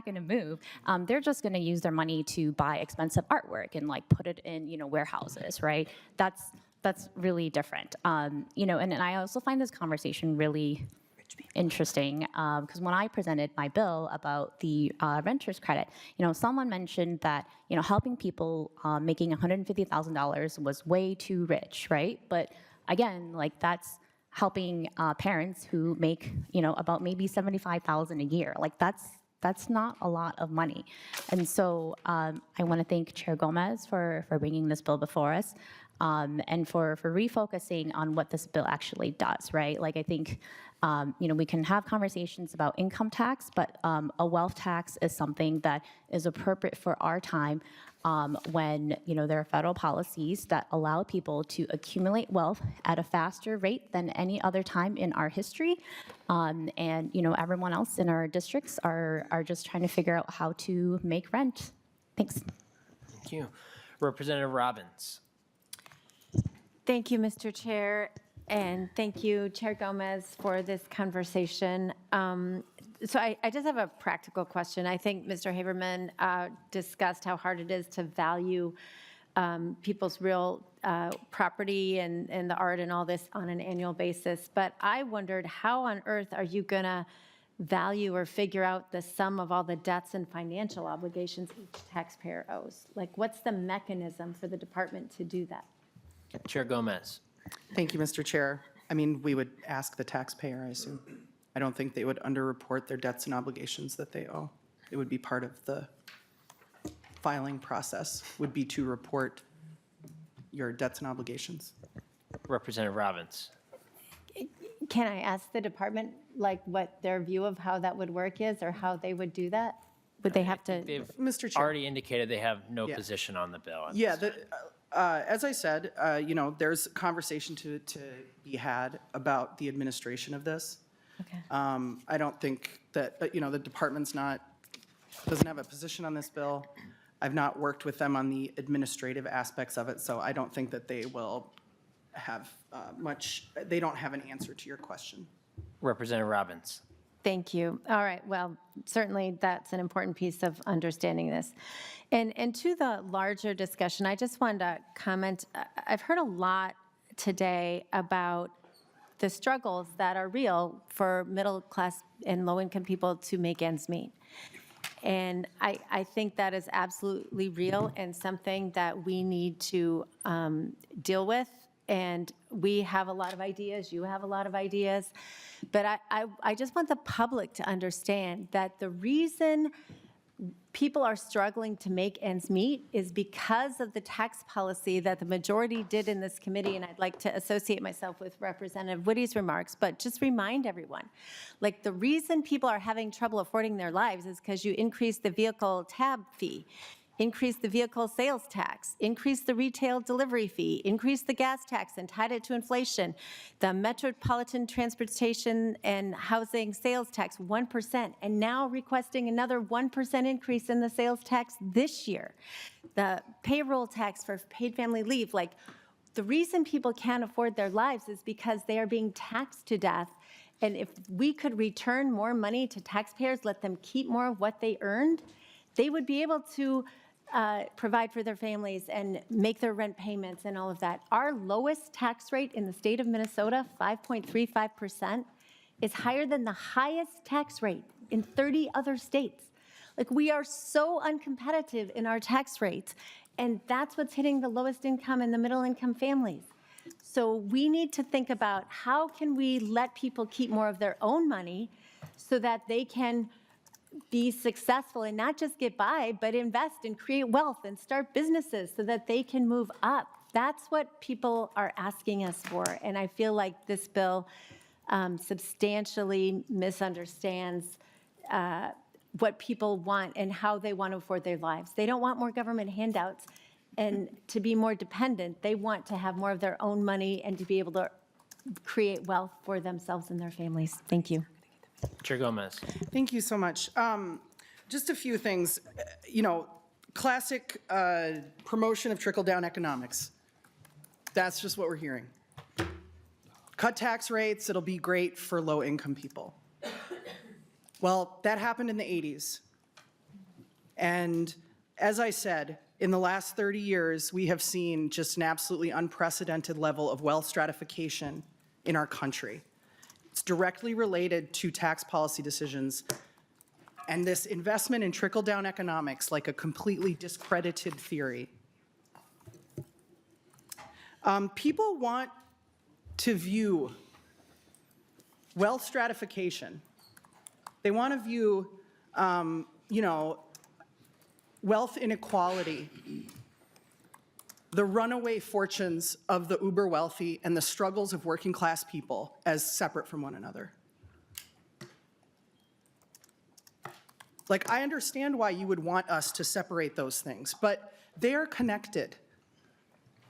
going to move. They're just going to use their money to buy expensive artwork and like put it in, you know, warehouses, right? That's really different. You know, and I also find this conversation really interesting because when I presented my bill about the renter's credit, you know, someone mentioned that, you know, helping people making $150,000 was way too rich, right? But again, like that's helping parents who make, about maybe $75,000 a year. Like that's not a lot of money. And so I want to thank Chair Gomez for bringing this bill before us, and for refocusing on what this bill actually does, right? Like I think, we can have conversations about income tax, but a wealth tax is something that is appropriate for our time, when there are federal policies that allow people to accumulate wealth at a faster rate than any other time in our history, and everyone else in our districts are just trying to figure out how to make rent. Thanks. Thank you. Representative Robbins. Thank you, Mr. Chair, and thank you, Chair Gomez, for this conversation. So I just have a practical question. I think Mr. Haberman discussed how hard it is to value people's real property and the art and all this on an annual basis. But I wondered, how on earth are you going to value or figure out the sum of all the debts and financial obligations each taxpayer owes? Like, what's the mechanism for the department to do that? Chair Gomez. Thank you, Mr. Chair. I mean, we would ask the taxpayer, I assume. I don't think they would underreport their debts and obligations that they owe. It would be part of the filing process, would be to report your debts and obligations. Representative Robbins. Can I ask the department, like, what their view of how that would work is, or how they would do that? Would they have to? They've Mr. Chair. already indicated they have no Yeah. position on the bill. Yeah, as I said, there's conversation to be had about the administration of this. Okay. I don't think that, the department's doesn't have a position on this bill. I've not worked with them on the administrative aspects of it, so I don't think that they will have they don't have an answer to your question. Representative Robbins. Thank you. All right, well, certainly that's an important piece of understanding this. And to the larger discussion, I just wanted to comment, I've heard a lot today about the struggles that are real for middle class and low income people to make ends meet. And I think that is absolutely real and something that we need to deal with. And we have a lot of ideas, you have a lot of ideas, but I just want the public to understand that the reason people are struggling to make ends meet is because of the tax policy that the majority did in this committee, and I'd like to associate myself with Representative Woody's remarks, but just remind everyone, like, the reason people are having trouble affording their lives is because you increase the vehicle tab fee, increase the vehicle sales tax, increase the retail delivery fee, increase the gas tax and tied it to inflation, the Metropolitan Transportation and Housing sales tax 1%, and now requesting another 1% increase in the sales tax this year. The payroll tax for paid family leave, like, the reason people can't afford their lives is because they are being taxed to death. And if we could return more money to taxpayers, let them keep more of what they earned, they would be able to provide for their families and make their rent payments and all of that. Our lowest tax rate in the state of Minnesota, 5.35%, is higher than the highest tax rate in 30 other states. Like, we are so uncompetitive in our tax rates, and that's what's hitting the lowest income and the middle income families. So we need to think about how can we let people keep more of their own money so that they can be successful and not just get by, but invest and create wealth and start businesses so that they can move up. That's what people are asking us for. And I feel like this bill substantially misunderstands what people want and how they want to afford their lives. They don't want more government handouts and to be more dependent. They want to have more of their own money and to be able to create wealth for themselves and their families. Thank you. Chair Gomez. Thank you so much. Just a few things. Classic promotion of trickle-down economics. That's just what we're hearing. Cut tax rates, it'll be great for low-income people. Well, that happened in the 80s. And as I said, in the last 30 years, we have seen just an absolutely unprecedented level of wealth stratification in our country. It's directly related to tax policy decisions and this investment in trickle-down economics, like a completely discredited theory. People want to view wealth stratification. They want to view, you know, wealth inequality, the runaway fortunes of the uber wealthy and the struggles of working class people as separate from one another. Like, I understand why you would want us to separate those things, but they are connected.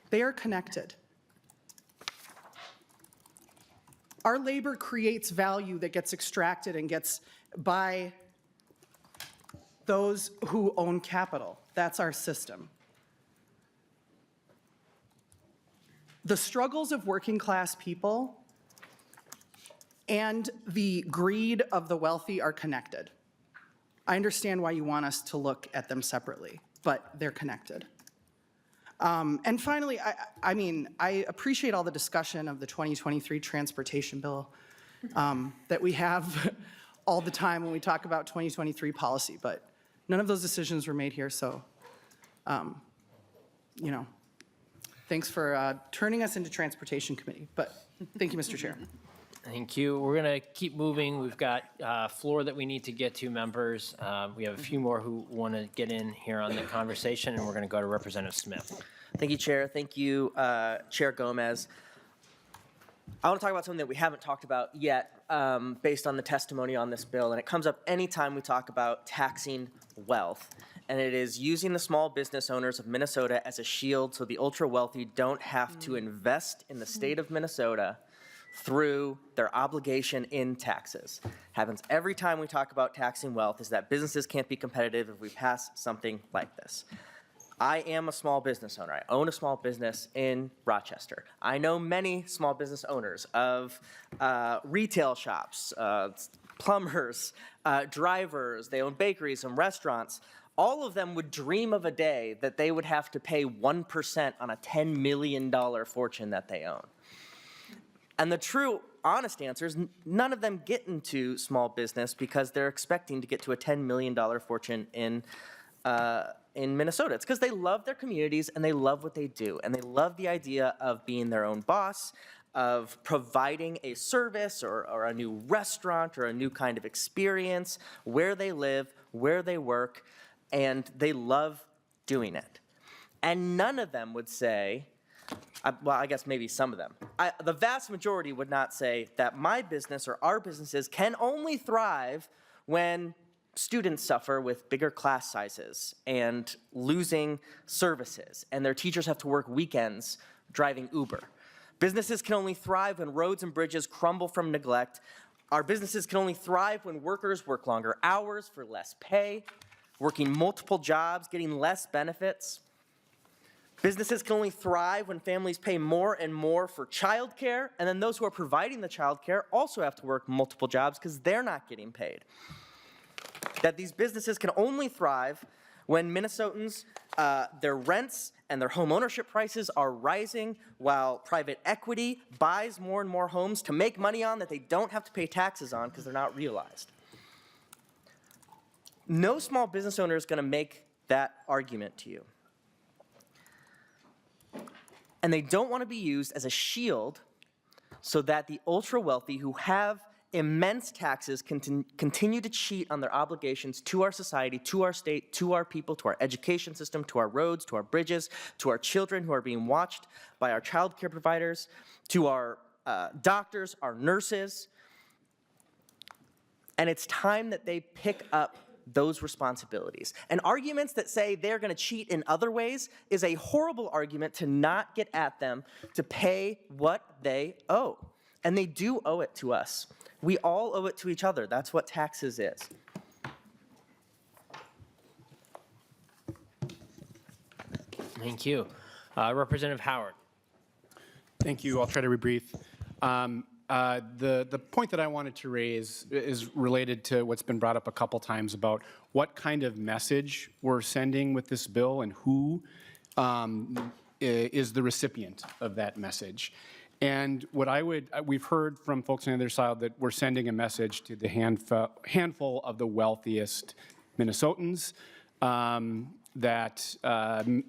They are connected. Our labor creates value that gets extracted and gets by those who own capital. That's our system. The struggles of working class people and the greed of the wealthy are connected. I understand why you want us to look at them separately, but they're connected. And finally, I mean, I appreciate all the discussion of the 2023 transportation bill that we have all the time when we talk about 2023 policy, but none of those decisions were made here, so, you know, thanks for turning us into Transportation Committee, but thank you, Mr. Chair. Thank you. We're going to keep moving. We've got floor that we need to get to, members. We have a few more who want to get in here on the conversation, and we're going to go to Representative Smith. Thank you, Chair. Thank you, Chair Gomez. I want to talk about something that we haven't talked about yet based on the testimony on this bill, and it comes up anytime we talk about taxing wealth, and it is using the small business owners of Minnesota as a shield so the ultra-wealthy don't have to invest in the state of Minnesota through their obligation in taxes. Happens every time we talk about taxing wealth is that businesses can't be competitive if we pass something like this. I am a small business owner. I own a small business in Rochester. I know many small business owners of retail shops, plumbers, drivers. They own bakeries and restaurants. All of them would dream of a day that they would have to pay 1% on a $10 million fortune that they own. And the true, honest answer is none of them get into small business because they're expecting to get to a $10 million fortune in Minnesota. It's because they love their communities and they love what they do. And they love the idea of being their own boss, of providing a service or a new restaurant or a new kind of experience where they live, where they work, and they love doing it. And none of them would say, well, I guess maybe some of them. The vast majority would not say that my business or our businesses can only thrive when students suffer with bigger class sizes and losing services, and their teachers have to work weekends driving Uber. Businesses can only thrive when roads and bridges crumble from neglect. Our businesses can only thrive when workers work longer hours for less pay, working multiple jobs, getting less benefits. Businesses can only thrive when families pay more and more for childcare, and then those who are providing the childcare also have to work multiple jobs because they're not getting paid. That these businesses can only thrive when Minnesotans, their rents and their home ownership prices are rising while private equity buys more and more homes to make money on that they don't have to pay taxes on because they're not realized. No small business owner is going to make that argument to you. And they don't want to be used as a shield so that the ultra-wealthy who have immense taxes can continue to cheat on their obligations to our society, to our state, to our people, to our education system, to our roads, to our bridges, to our children who are being watched by our child care providers, to our doctors, our nurses. And it's time that they pick up those responsibilities. And arguments that say they're going to cheat in other ways is a horrible argument to not get at them to pay what they owe. And they do owe it to us. We all owe it to each other. That's what taxes is. Thank you. Representative Howard. Thank you. I'll try to be brief. The point that I wanted to raise is related to what's been brought up a couple times about what kind of message we're sending with this bill and who is the recipient of that message. And what we've heard from folks on the other side that we're sending a message to the handful of the wealthiest Minnesotans that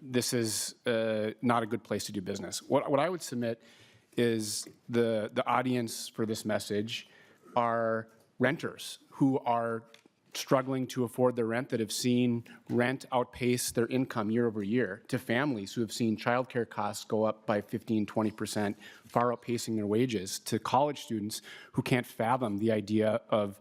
this is not a good place to do business. What I would submit is the audience for this message are renters who are struggling to afford their rent, that have seen rent outpace their income year over year, to families who have seen childcare costs go up by 15, 20%, far outpacing their wages, to college students who can't fathom the idea of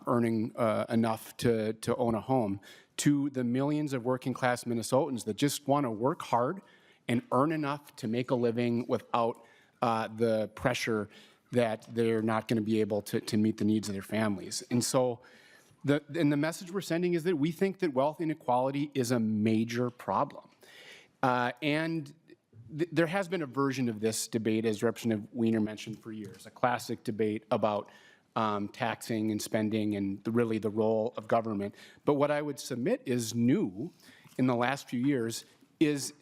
earning enough to own a home, to the millions of working class Minnesotans that just want to work hard and earn enough to make a living without the pressure that they're not going to be able to meet the needs of their families. And so the message we're sending is that we think that wealth inequality is a major problem. There has been a version of this debate, as Representative Wiener mentioned, for years, a classic debate about taxing and spending and really the role of government. But what I would submit is new in the last few years is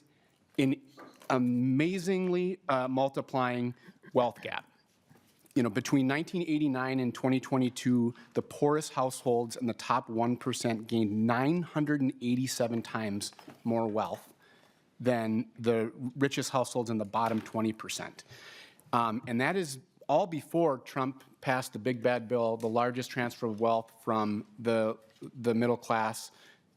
an amazingly multiplying wealth gap. You know, between 1989 and 2022, the poorest households in the top 1% gained 987 times more wealth than the richest households in the bottom 20%. And that is all before Trump passed the big bad bill, the largest transfer of wealth from the middle class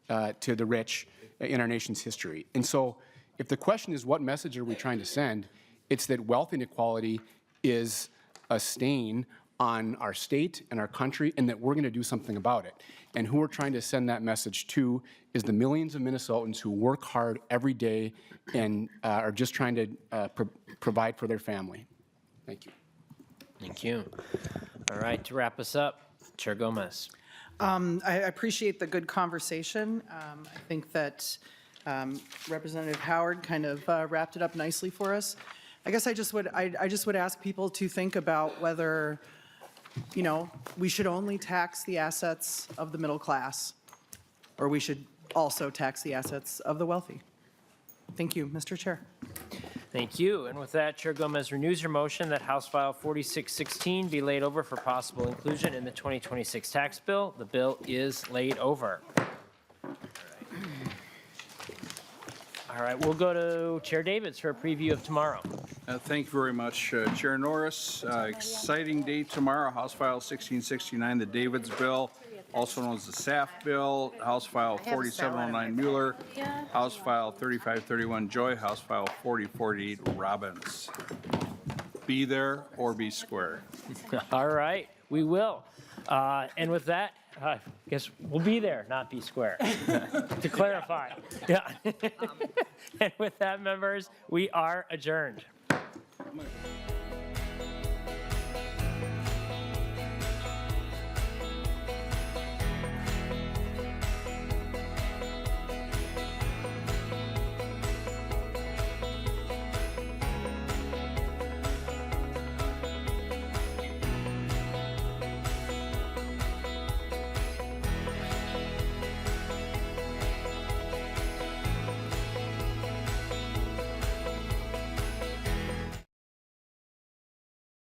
to the rich in our nation's history. And so if the question is what message are we trying to send, it's that wealth inequality is a stain on our state and our country, and that we're going to do something about it. And who we're trying to send that message to is the millions of Minnesotans who work hard every day and are just trying to provide for their family. Thank you. Thank you. All right, to wrap us up, Chair Gomez. I appreciate the good conversation. I think that Representative Howard kind of wrapped it up nicely for us. I guess I just would ask people to think about whether, you know, we should only tax the assets of the middle class, or we should also tax the assets of the wealthy. Thank you, Mr. Chair. Thank you. And with that, Chair Gomez renews your motion that House File 4616 be laid over for possible inclusion in the 2026 tax bill. The bill is laid over. All right, we'll go to Chair Davids for a preview of tomorrow. Thank you very much, Chair Norris. Exciting day tomorrow, House File 1669, the Davids bill, also known as the SAF bill, House File 4709 Mueller, House File 3531 Joy, House File 4048 Robbins. Be there or be square. All right, we will. And with that, I guess we'll be there, not be square, to clarify. Yeah. And with that, members, we are adjourned.